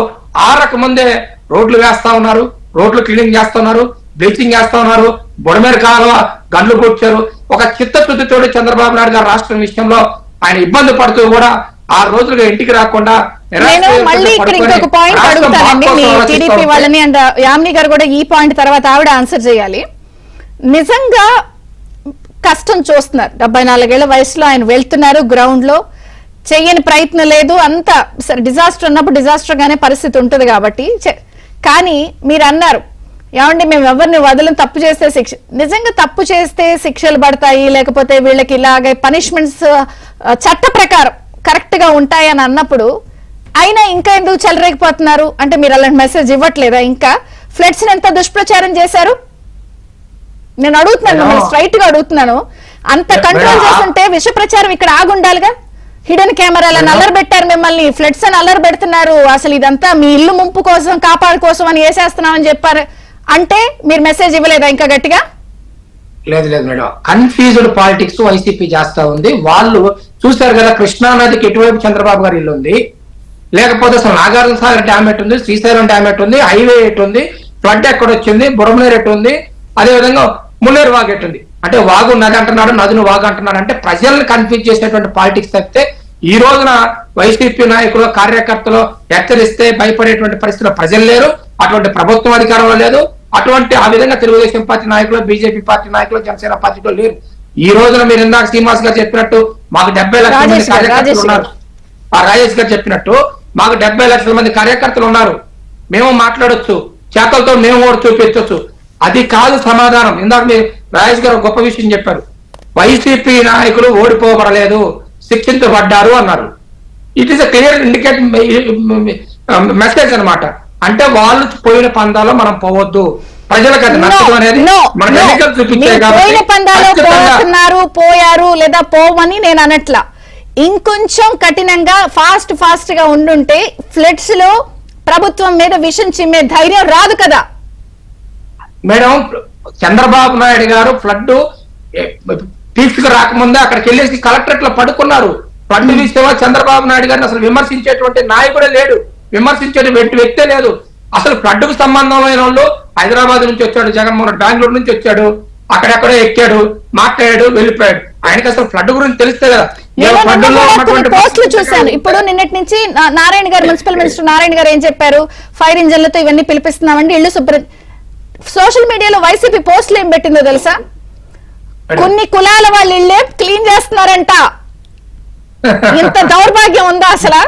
ఆరక ముందే రోడ్లు వేస్తా ఉన్నారు, రోడ్లు క్లీనింగ్ చేస్తున్నారు, బ్లీచింగ్ చేస్తా ఉన్నారు, బుడమేరు కాలువ గండ్లు కూర్చారు. ఒక చిత్తశుద్ధితోటి చంద్రబాబు నాయుడు గారు రాష్ట్రం విషయంలో ఆయన ఇబ్బంది పడుతూ కూడా 6 రోజులుగా ఇంటికి రాకుండా నేను మళ్ళీ ఇక్కడ ఇంకొక పాయింట్ అడుగుతానండి మీ టీడీపీ వాళ్ళని, అండ్ యామిని గారు కూడా ఈ పాయింట్ తర్వాత ఆవిడ ఆన్సర్ చేయాలి. నిజంగా కష్టం చూస్తున్నారు, 74 ఏళ్ల వయసులో ఆయన వెళ్తున్నారు, గ్రౌండ్ లో చెయ్యని ప్రయత్నం లేదు, అంతా సరే డిజాస్టర్ ఉన్నప్పుడు డిజాస్టర్ గానే పరిస్థితి ఉంటుంది కాబట్టి. కానీ మీరు అన్నారు ఏమండి మేము ఎవరిని వదలం, తప్పు చేస్తే శిక్ష, నిజంగా తప్పు చేస్తే శిక్షలు పడతాయి లేకపోతే వీళ్ళకి ఇలాగే పనిష్మెంట్స్ చట్ట ప్రకారం కరెక్ట్ గా ఉంటాయి అని అన్నప్పుడు అయినా ఇంకా ఎందుకు చెలరేగిపోతున్నారు? అంటే మీరు అలాంటి మెసేజ్ ఇవ్వట్లేదా? ఇంకా ఫ్లడ్స్ ఎంత దుష్ప్రచారం చేశారు? నేను అడుగుతున్నాను, మిమ్మల్ని స్ట్రైట్ గా అడుగుతున్నాను. అంత కంట్రోల్ చేస్తుంటే విష ప్రచారం ఇక్కడ ఆగుండాలిగా. హిడెన్ కెమెరాలను అల్లరి పెట్టారు, మిమ్మల్ని ఫ్లడ్స్ అని అల్లరి పెడుతున్నారు, అసలు ఇదంతా మీ ఇల్లు ముంపు కోసం కాపాడు కోసం అని వేసేస్తున్నామని చెప్పారు. అంటే మీరు మెసేజ్ ఇవ్వలేదా ఇంకా గట్టిగా? లేదు మేడం, కన్ఫ్యూజ్డ్ పాలిటిక్స్ వైసీపీ చేస్తా ఉంది. వాళ్ళు చూశారు కదా కృష్ణా నదికి ఎటువైపు చంద్రబాబు గారి ఇల్లు ఉంది, లేకపోతే అసలు నాగార్జున సాగర్ డ్యామ్ ఎటు ఉంది, శ్రీశైలం డ్యామ్ ఎటు ఉంది, హైవే ఎటు ఉంది, ఫ్లడ్ ఎక్కడ వచ్చింది, బుడమనేరు ఎటు ఉంది, అదే విధంగా మున్నేరు వాగు ఎటు ఉంది. అంటే వాగు నది అంటున్నాడు, నదిని వాగు అంటున్నాడు. అంటే ప్రజల్ని కన్ఫ్యూజ్ చేసేటువంటి పాలిటిక్స్ తప్పితే ఈ రోజున వైసీపీ నాయకులు కార్యకర్తలు హెచ్చరిస్తే భయపడేటువంటి పరిస్థితిలో ప్రజలు లేరు, అటువంటి ప్రభుత్వం అధికారంలో లేదు, అటువంటి ఆ విధంగా తెలుగుదేశం పార్టీ నాయకులు, బీజేపీ పార్టీ నాయకులు, జనసేన పార్టీలో లేరు. ఈ రోజున మీరు ఇందాక శ్రీనివాస్ గారు చెప్పినట్టు మాకు 70 లక్షల మంది రాజేష్ గారు, కార్యకర్తలు ఉన్నారు. ఆ రాజేష్ గారు చెప్పినట్టు మాకు 70 లక్షల మంది కార్యకర్తలు ఉన్నారు. మేము మాట్లాడొచ్చు, చేతలతో మేము కూడా చూపించవచ్చు. అది కాదు సమాధానం. ఇందాక మీరు రాజేష్ గారు గొప్ప విషయం చెప్పారు. వైసీపీ నాయకులు ఓడిపోబడలేదు, శిక్షించబడ్డారు అన్నారు. It is a clear indicate message అన్నమాట. అంటే వాళ్ళు పోయిన పందాలో మనం పోవద్దు. ప్రజలకు అది నచ్చదు అనేది మన ఎన్నికలు చూపించాయి పోయిన పందాలో పోతున్నారు, పోయారు లేదా పోవని నేను అనట్లా. ఇంకొంచెం కఠినంగా ఫాస్ట్ గా ఉండుంటే ఫ్లడ్స్ లో ప్రభుత్వం మీద విషం చిమ్మే ధైర్యం రాదు కదా మేడం. చంద్రబాబు నాయుడు గారు ఫ్లడ్ తీసుకు రాకముందే అక్కడికి వెళ్ళేసి కలెక్టరేట్ లో పడుకున్నారు. ఫ్లడ్ విషయంలో చంద్రబాబు నాయుడు గారిని అసలు విమర్శించేటువంటి నాయకుడే లేడు, విమర్శించేటువంటి వ్యక్తే లేదు. అసలు ఫ్లడ్ కు సంబంధం లేని వాళ్ళు హైదరాబాద్ నుంచి వచ్చాడు, జగన్మోహన్ రెడ్డి బెంగళూరు నుంచి వచ్చాడు, అక్కడెక్కడో ఎక్కాడు, మాట్లాడాడు, వెళ్ళిపోయాడు. ఆయనకి అసలు ఫ్లడ్ గురించి తెలిస్తే కదా. పోస్టులు చూశాను. ఇప్పుడు నిన్నటి నుంచి నారాయణ గారు, మున్సిపల్ మినిస్టర్ నారాయణ గారు ఏం చెప్పారు, ఫైర్ ఇంజన్లతో ఇవన్నీ పిలిపిస్తున్నామండి, ఇల్లు శుభ్రం. సోషల్ మీడియాలో వైసీపీ పోస్టులు ఏం పెట్టిందో తెలుసా? కొన్ని కులాల వాళ్ళు ఇళ్ళే క్లీన్ చేస్తున్నారంట. ఇంత దౌర్భాగ్యం ఉందా అసలు?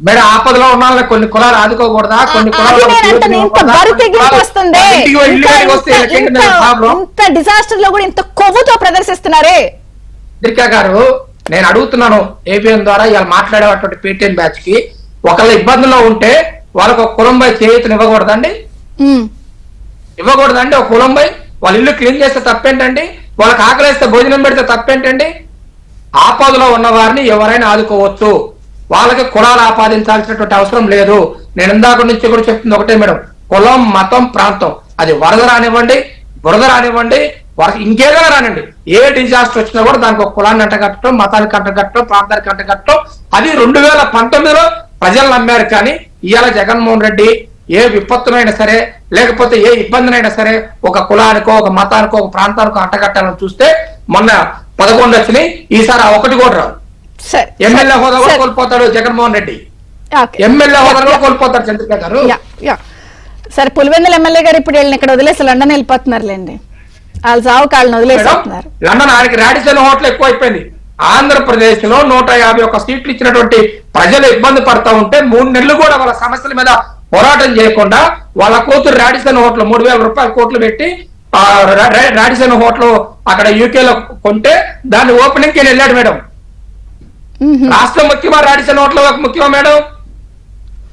మేడం, ఆపదలో ఉన్న కొన్ని కులాలు ఆదుకోకూడదా? కొన్ని ఇంత డిజాస్టర్ లో కూడా ఇంత కొవ్వుతో ప్రదర్శిస్తున్నారే. దుర్గా గారు, నేను అడుగుతున్నాను ఏపీఎం ద్వారా ఇవాళ మాట్లాడేటువంటి పేటీఎం బ్యాచ్ కి, ఒకళ్ళ ఇబ్బందుల్లో ఉంటే వాళ్ళకు ఒక కులంపై చేయూతను ఇవ్వకూడదండి? ఇవ్వకూడదండి? ఒక కులంపై వాళ్ళ ఇల్లు క్లీన్ చేస్తే తప్పేంటండి? వాళ్ళకి ఆకలిస్తే భోజనం పెడితే తప్పేంటండి? ఆపదలో ఉన్న వారిని ఎవరైనా ఆదుకోవచ్చు, వాళ్ళకి కులాలు ఆపాదించాల్సినటువంటి అవసరం లేదు. నేను ఇందాక నుంచి కూడా చెప్తుంది ఒకటే మేడం, కులం, మతం, ప్రాంతం, అది వరద రానివ్వండి, బురద రానివ్వండి, ఇంకేదైనా రానండి, ఏ డిజాస్టర్ వచ్చినా కూడా దానికి ఒక కులాన్ని అంటగట్టడం, మతానికి అంటగట్టడం, ప్రాంతానికి అంటగట్టడం, అది 2019లో ప్రజలు నమ్మారు. కానీ ఇవాళ జగన్మోహన్ రెడ్డి ఏ విపత్తునైనా సరే, లేకపోతే ఏ ఇబ్బందినైనా సరే ఒక కులానికో, ఒక మతానికో, ఒక ప్రాంతానికో అంటగట్టాలని చూస్తే మొన్న 11 వచ్చినాయి, ఈసారి ఆ ఒకటి కూడా రాదు. ఎమ్మెల్యే హోదా కూడా కోల్పోతాడు జగన్మోహన్ రెడ్డి, ఎమ్మెల్యే హోదా కూడా కోల్పోతాడు చంద్రిక గారు. సరే, పులివెందుల ఎమ్మెల్యే గారు ఇప్పుడు వెళ్ళిన ఇక్కడ వదిలేసి లండన్ వెళ్ళిపోతున్నారులేండి. వాళ్ళు సావు కాళ్ళని వదిలేస్తున్నారు. లండన్ ఆయనకి రాడిసన్ హోటల్ ఎక్కువ అయిపోయింది. ఆంధ్రప్రదేశ్ లో 151 సీట్లు ఇచ్చినటువంటి ప్రజలు ఇబ్బంది పడతా ఉంటే 3 నెలలు కూడా వాళ్ళ సమస్యల మీద పోరాటం చేయకుండా వాళ్ళ కూతురు రాడిసన్ హోటల్ 3000 రూపాయల కోట్లు పెట్టి రాడిసన్ హోటల్ అక్కడ యూకేలో కొంటే దాన్ని ఓపెనింగ్ కి వెళ్ళాడు మేడం. రాష్ట్రం ముఖ్యమా, రాడిసన్ హోటల్ ముఖ్యమా మేడం?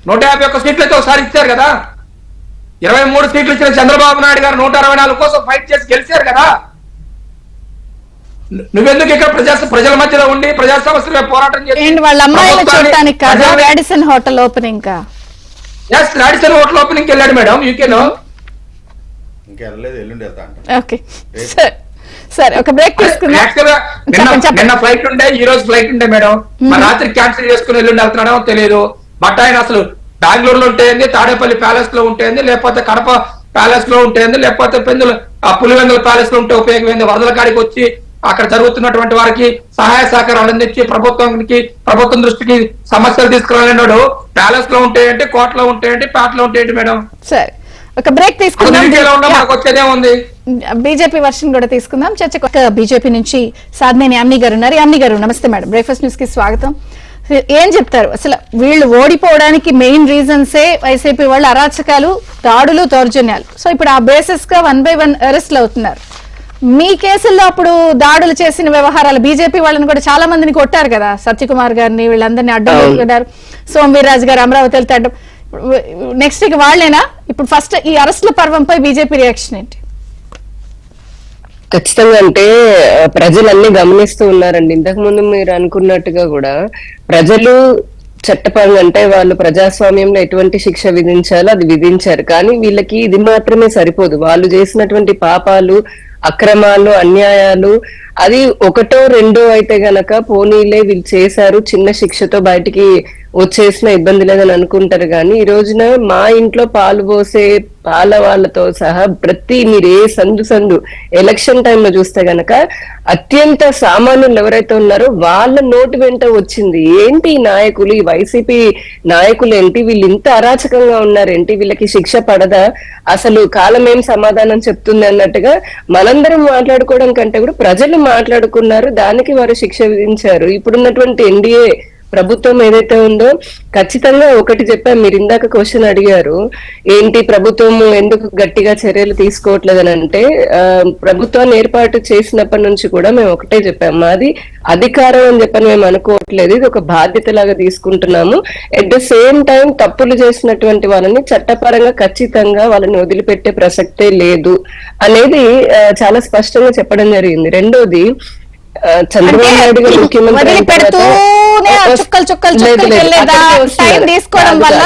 151 సీట్లతో ఒకసారి ఇచ్చారు కదా. 23 సీట్లు ఇచ్చిన చంద్రబాబు నాయుడు గారు 164 కోసం ఫైట్ చేసి గెలిచారు కదా. నువ్వెందుకు ఇక్కడ ప్రజల మధ్యలో ఉండి ప్రజా సమస్యల పోరాటం చేసి వాళ్ళ అమ్మాయిలు చూడటానికి కాదా Radisson hotel opening? Radisson hotel opening వెళ్ళాడు మేడం యూకేలో. ఓకే, సరే ఒక బ్రేక్ తీసుకుందాం. నిన్న ఫ్లైట్ ఉండే, ఈ రోజు ఫ్లైట్ ఉండే మేడం. మరి రాత్రి క్యాన్సిల్ చేసుకుని ఎల్లుండి వెళ్తున్నాడో తెలియదు. బట్ ఆయన అసలు బెంగళూరులో ఉంటేంది, తాడేపల్లి ప్యాలెస్ లో ఉంటేంది, లేకపోతే కడప ప్యాలెస్ లో ఉంటేంది, లేకపోతే పులివెందుల ప్యాలెస్ లో ఉంటే ఉపయోగమైంది. వరదల కాడికి వచ్చి అక్కడ జరుగుతున్నటువంటి వారికి సహాయ సహకారాలు అందించి ప్రభుత్వం దృష్టికి సమస్యలు తీసుకురాలేనాడు. ప్యాలెస్ లో ఉంటాయంటే, కోటలో ఉంటాయంటే, పేటలో ఉంటాయండి మేడం. సరే, ఒక బ్రేక్ తీసుకుందాం. వచ్చేదేముంది, బీజేపీ వర్షన్ కూడా తీసుకుందాం చర్చకు. బీజేపీ నుంచి సాధ్నేని యామిని గారు ఉన్నారు. యామిని గారు నమస్తే మేడం, బ్రేక్ఫాస్ట్ న్యూస్ కి స్వాగతం. ఏం చెప్తారు అసలు? వీళ్ళు ఓడిపోవడానికి మెయిన్ రీజన్సే వైసీపీ వాళ్ళు అరాచకాలు, దాడులు, దౌర్జన్యాలు. సో ఇప్పుడు ఆ బేసిస్ గా 1 by 1 అరెస్ట్లు అవుతున్నారు. మీ కేసుల్లో అప్పుడు దాడులు చేసిన వ్యవహారాలు బీజేపీ వాళ్ళని కూడా చాలా మందిని కొట్టారు కదా, సత్యకుమార్ గారిని, వీళ్ళందరినీ అడ్డం పెట్టుకున్నారు. సోమవీర్రాజు గారు అమరావతి వెళ్తే అడ్డం. నెక్స్ట్ ఇక వాళ్ళేనా? ఇప్పుడు ఫస్ట్ ఈ అరెస్ట్ల పర్వంపై బీజేపీ రియాక్షన్ ఏంటి? ఖచ్చితంగా అంటే ప్రజలన్నీ గమనిస్తూ ఉన్నారండి. ఇంతకు ముందు మీరు అనుకున్నట్టుగా కూడా ప్రజలు చట్టపరంగా అంటే వాళ్ళు ప్రజాస్వామ్యంలో ఎటువంటి శిక్ష విధించాలో అది విధించారు. కానీ వీళ్ళకి ఇది మాత్రమే సరిపోదు. వాళ్ళు చేసినటువంటి పాపాలు, అక్రమాలు, అన్యాయాలు అది ఒకటో రెండో అయితే గనక పోనీలే వీళ్ళు చేశారు, చిన్న శిక్షతో బయటికి వచ్చేసిన ఇబ్బంది లేదని అనుకుంటారు కానీ ఈ రోజున మా ఇంట్లో పాలు పోసే పాల వాళ్ళతో సహా మీరు ఏ సందు ఎలక్షన్ టైంలో చూస్తే గనక అత్యంత సామాన్యులు ఎవరైతే ఉన్నారో వాళ్ళ నోటి వెంట వచ్చింది ఏంటి ఈ నాయకులు, ఈ వైసీపీ నాయకులు ఏంటి, వీళ్ళు ఇంత అరాచకంగా ఉన్నారేంటి, వీళ్ళకి శిక్ష పడదా, అసలు కాలం ఏం సమాధానం చెప్తుంది అన్నట్టుగా మనందరం మాట్లాడుకోవడం కంటే కూడా ప్రజలు మాట్లాడుకున్నారు. దానికి వారు శిక్ష విధించారు. ఇప్పుడున్నటువంటి ఎన్డీఏ ప్రభుత్వం ఏదైతే ఉందో ఖచ్చితంగా ఒకటి చెప్పాం. మీరు ఇందాక క్వశ్చన్ అడిగారు ఏంటి ప్రభుత్వం ఎందుకు గట్టిగా చర్యలు తీసుకోవట్లేదని అంటే, ప్రభుత్వాన్ని ఏర్పాటు చేసినప్పటి నుంచి కూడా మేము ఒకటే చెప్పాము, మాది అధికారం అని చెప్పని మేము అనుకోవట్లేదు, ఇది ఒక బాధ్యత లాగా తీసుకుంటున్నాము. ఎట్ ద సేమ్ టైం తప్పులు చేసినటువంటి వాళ్ళని చట్టపరంగా ఖచ్చితంగా వాళ్ళని వదిలిపెట్టే ప్రసక్తే లేదు అనేది చాలా స్పష్టంగా చెప్పడం జరిగింది. రెండోది, చంద్రబాబు నాయుడు గారు ముఖ్యమంత్రి తీసుకోవడం వల్ల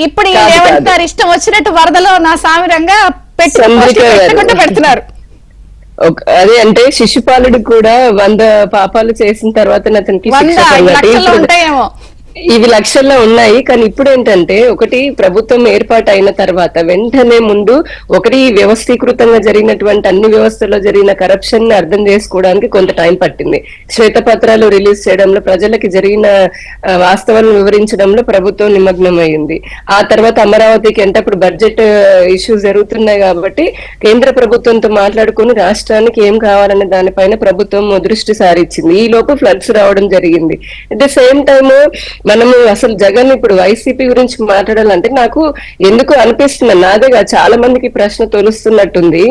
ఇప్పుడు ఏమంటారు, ఇష్టం వచ్చినట్టు వరదలో నా సామిరంగా పెడుతున్నారు. అదే అంటే శిశుపాలుడు కూడా 100 పాపాలు చేసిన తర్వాత అతనికి ఉంటాయేమో, ఇవి లక్షల్లో ఉన్నాయి. కానీ ఇప్పుడు ఏంటంటే, ఒకటి ప్రభుత్వం ఏర్పాటు అయిన తర్వాత వెంటనే ముందు ఒకటి వ్యవస్థీకృతంగా జరిగినటువంటి అన్ని వ్యవస్థల్లో జరిగిన కరప్షన్ ని అర్థం చేసుకోవడానికి కొంత టైం పట్టింది. శ్వేతపత్రాలు రిలీజ్ చేయడంలో, ప్రజలకి జరిగిన వాస్తవాలను వివరించడంలో ప్రభుత్వం నిమగ్నమైంది. ఆ తర్వాత అమరావతికి అంటే అప్పుడు బడ్జెట్ ఇష్యూస్ జరుగుతున్నాయి కాబట్టి కేంద్ర ప్రభుత్వంతో మాట్లాడుకుని రాష్ట్రానికి ఏం కావాలనే దానిపైన ప్రభుత్వం దృష్టి సారించింది. ఈ లోపు ఫ్లడ్స్ రావడం జరిగింది. అట్ ద సేమ్ టైమ్ మనము అసలు జగన్ ఇప్పుడు వైసీపీ గురించి మాట్లాడాలంటే నాకు ఎందుకు అనిపిస్తుంది, నాదేగా చాలా మందికి ప్రశ్న తొలుస్తున్నట్టుంది,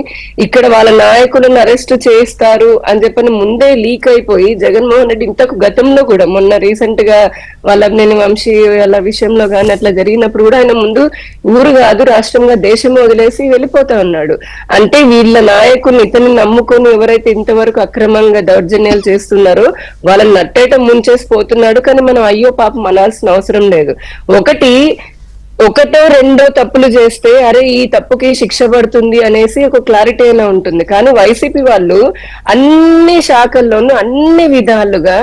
ఇక్కడ వాళ్ళ నాయకులను అరెస్ట్ చేస్తారు అని చెప్పని ముందే లీక్ అయిపోయి జగన్మోహన్ రెడ్డి ఇంతకు గతంలో కూడా మొన్న రీసెంట్ గా వల్లభనేని వంశీ వాళ్ళ విషయంలో కానీ అట్లా జరిగినప్పుడు కూడా ఆయన ముందు ఊరు కాదు రాష్ట్రంగా దేశం వదిలేసి వెళ్ళిపోతా ఉన్నాడు. అంటే వీళ్ళ నాయకుల్ని ఇతన్ని నమ్ముకొని ఎవరైతే ఇంతవరకు అక్రమంగా దౌర్జన్యాలు చేస్తున్నారో వాళ్ళని నట్టేట ముంచేసి పోతున్నాడు. కానీ మనం అయ్యో పాపం అనాల్సిన అవసరం లేదు. ఒకటో రెండో తప్పులు చేస్తే అరే ఈ తప్పుకి శిక్ష పడుతుంది అనేసి ఒక క్లారిటీ అయినా ఉంటుంది. కానీ వైసీపీ వాళ్ళు అన్ని శాఖల్లోనూ అన్ని విధాలుగా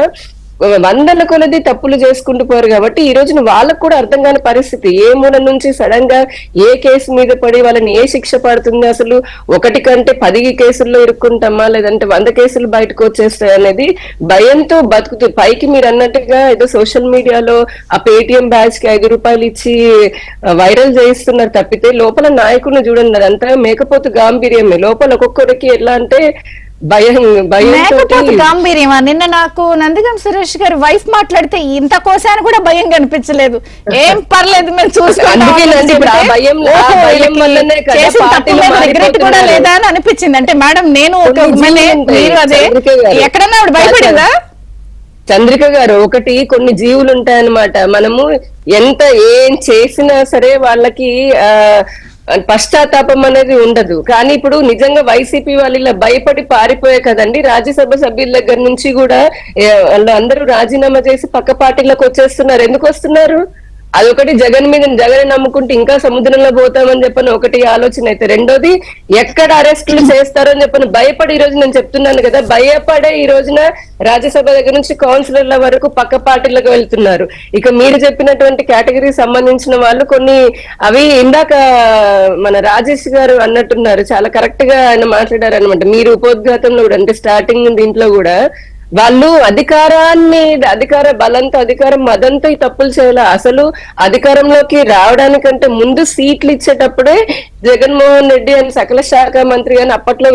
వందల కొలది తప్పులు చేసుకుంటూ పోరు కాబట్టి ఈ రోజున వాళ్ళకు కూడా అర్థం కాని పరిస్థితి, ఏ మూల నుంచి సడన్ గా ఏ కేసు మీద పడి వాళ్ళని ఏ శిక్ష పడుతుంది, అసలు 1 కంటే 10 కేసుల్లో ఇరుక్కుంటామా లేదంటే 100 కేసులు బయటకు వచ్చేస్తాయి అనేది భయంతో బతుకుతూ, పైకి మీరు అన్నట్టుగా ఏదో సోషల్ మీడియాలో ఆ పేటిఎం బ్యాచ్ కి 5 రూపాయలు ఇచ్చి వైరల్ చేయిస్తున్నారు తప్పితే లోపల నాయకులను చూడండి, అదంతా మేకపోతు గాంభీర్యమే. లోపల ఒక్కొక్కరికి ఎట్లా అంటే గాంభీర్యమా. నిన్న నాకు నందిగం సురేష్ గారి వైఫ్ మాట్లాడితే ఇంత కోసాను కూడా భయం కనిపించలేదు, ఏం పర్లేదు మేము చూసుకుంటాం కూడా లేదా అని అనిపించింది. అంటే మేడం నేను మీరు అదే ఎక్కడన్నా ఆవిడ భయపడిందా? చంద్రిక గారు, ఒకటి కొన్ని జీవులు ఉంటాయన్నమాట, మనము ఎంత ఏం చేసినా సరే వాళ్ళకి పశ్చాత్తాపం అనేది ఉండదు. కానీ ఇప్పుడు నిజంగా వైసీపీ వాళ్ళు ఇలా భయపడి పారిపోయే కదండి, రాజ్యసభ సభ్యుల దగ్గర నుంచి కూడా అందరూ రాజీనామా చేసి పక్క పార్టీలకు వచ్చేస్తున్నారు. ఎందుకు వస్తున్నారు? అదొకటి, జగన్ నమ్ముకుంటే ఇంకా సముద్రంలో పోతామని చెప్పని ఒకటి ఆలోచన అయితే, రెండోది ఎక్కడ అరెస్టులు చేస్తారని చెప్పని భయపడి, ఈ రోజు నేను చెప్తున్నాను కదా, భయపడే ఈ రోజున రాజ్యసభ దగ్గర నుంచి కౌన్సిలర్ల వరకు పక్క పార్టీలకు వెళ్తున్నారు. ఇక మీరు చెప్పినటువంటి కేటగిరీ సంబంధించిన వాళ్ళు కొన్ని అవి ఇందాక మన రాజేష్ గారు అన్నట్టున్నారు, చాలా కరెక్ట్ గా ఆయన మాట్లాడారు అనమాట. మీరు ఉపోద్ఘాతంలో కూడా అంటే స్టార్టింగ్ దీంట్లో కూడా వాళ్ళు అధికార బలంతో అధికార మదంతో ఈ తప్పులు చేయాలి. అసలు అధికారంలోకి రావడానికంటే ముందు సీట్లు ఇచ్చేటప్పుడే జగన్మోహన్ రెడ్డి అని సకల శాఖ మంత్రి గాని, అప్పట్లో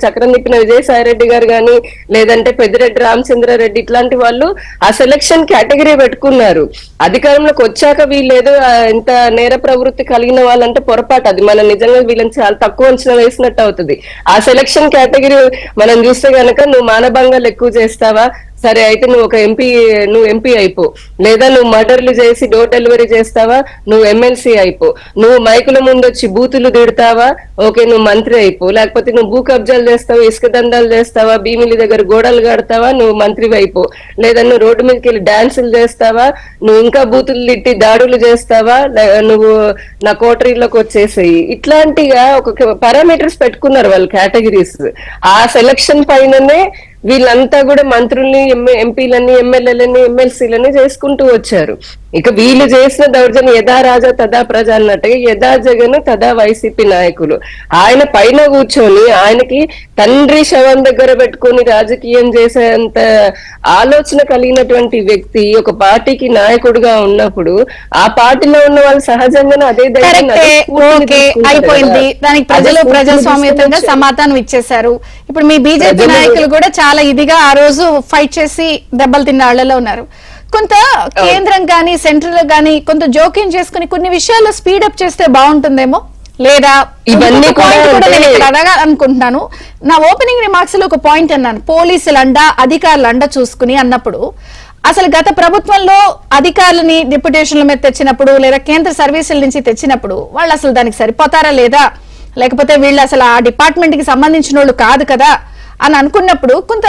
చక్రం తిప్పిన విజయసాయి రెడ్డి గారు గాని, లేదంటే పెద్దిరెడ్డి రామచంద్రారెడ్డి, ఇట్లాంటి వాళ్ళు ఆ సెలక్షన్ కేటగిరీ పెట్టుకున్నారు. అధికారంలోకి వచ్చాక వీళ్ళేదో ఇంత నేర ప్రవృత్తి కలిగిన వాళ్ళంటే పొరపాటు, అది మనం నిజంగా వీళ్ళని చాలా తక్కువ అంచనా వేసినట్టు అవుతుంది. ఆ సెలక్షన్ కేటగిరీ మనం చూస్తే గనక నువ్వు మానభంగాలు ఎక్కువ చేస్తావా, సరే అయితే నువ్వు ఎంపీ అయిపో, లేదా నువ్వు మర్డర్లు చేసి డోర్ డెలివరీ చేస్తావా, నువ్వు ఎమ్మెల్సీ అయిపో, నువ్వు మైకుల ముందు వచ్చి బూతులు తిడతావా, ఓకే నువ్వు మంత్రి అయిపో, లేకపోతే నువ్వు భూ కబ్జాలు చేస్తావా, ఇసుక దందాలు చేస్తావా, భీమిలి దగ్గర గోడలు కడతావా, నువ్వు మంత్రి అయిపో, లేదా నువ్వు రోడ్డు మీదకి వెళ్ళి డాన్సులు చేస్తావా, నువ్వు ఇంకా బూతులు తిట్టి దాడులు చేస్తావా, నువ్వు నా కోటరీలోకి వచ్చేసేయి. ఇట్లాంటిగా ఒక పారామీటర్స్ పెట్టుకున్నారు వాళ్ళు కేటగిరీస్. ఆ సెలక్షన్ పైననే వీళ్ళంతా కూడా మంత్రుల్ని, ఎంపీలని, ఎమ్మెల్యేలని, ఎమ్మెల్సీలని చేసుకుంటూ వచ్చారు. ఇక వీళ్ళు చేసిన దౌర్జన్యం యథా రాజా తదా ప్రజ అన్నట్టుగా యథా జగన్ తదా వైసీపీ నాయకులు. ఆయన పైన కూర్చొని ఆయనకి తండ్రి శవం దగ్గర పెట్టుకొని రాజకీయం చేసేంత ఆలోచన కలిగినటువంటి వ్యక్తి ఒక పార్టీకి నాయకుడిగా ఉన్నప్పుడు ఆ పార్టీలో ఉన్న వాళ్ళు సహజంగానే అదే అయిపోయింది. దానికి ప్రజలు ప్రజాస్వామ్యతంగా సమాధానం ఇచ్చేశారు. ఇప్పుడు మీ బీజేపీ నాయకులు కూడా చాలా ఇదిగా ఆ రోజు ఫైట్ చేసి దెబ్బలు తిన్న వాళ్ళలో ఉన్నారు. కొంత కేంద్రం గానీ సెంట్రల్ గానీ కొంత జోక్యం చేసుకుని కొన్ని విషయాల్లో స్పీడప్ చేస్తే బాగుంటుందేమో, లేదా ఇవన్నీ అనుకుంటున్నాను. నా ఓపెనింగ్ రిమార్క్స్ లో ఒక పాయింట్ అన్నాను, పోలీసులండ అధికారులండ చూసుకుని అన్నప్పుడు అసలు గత ప్రభుత్వంలో అధికారులని డిప్యుటేషన్ల మీద తెచ్చినప్పుడు లేదా కేంద్ర సర్వీసుల నుంచి తెచ్చినప్పుడు వాళ్ళు అసలు దానికి సరిపోతారా లేదా, లేకపోతే వీళ్ళు అసలు ఆ డిపార్ట్మెంట్ కి సంబంధించిన వాళ్ళు కాదు కదా అని అనుకున్నప్పుడు కొంత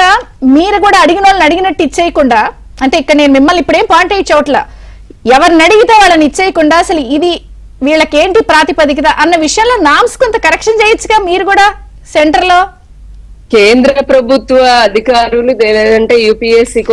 మీరు కూడా అడిగిన వాళ్ళని అడిగినట్టు ఇచ్చేయకుండా, అంటే ఇక్కడ నేను మిమ్మల్ని ఇప్పుడేం పాయింట్ అయ్యి చోట్ల ఎవరిని అడిగితే వాళ్ళని ఇచ్చేయకుండా అసలు ఇది వీళ్ళకేంటి ప్రాతిపదికత అన్న విషయంలో నామ్స్ కొంత కరెక్షన్ చేయొచ్చుగా మీరు కూడా సెంటర్ లో. కేంద్ర ప్రభుత్వ అధికారులు లేదంటే యూపీఎస్సీకి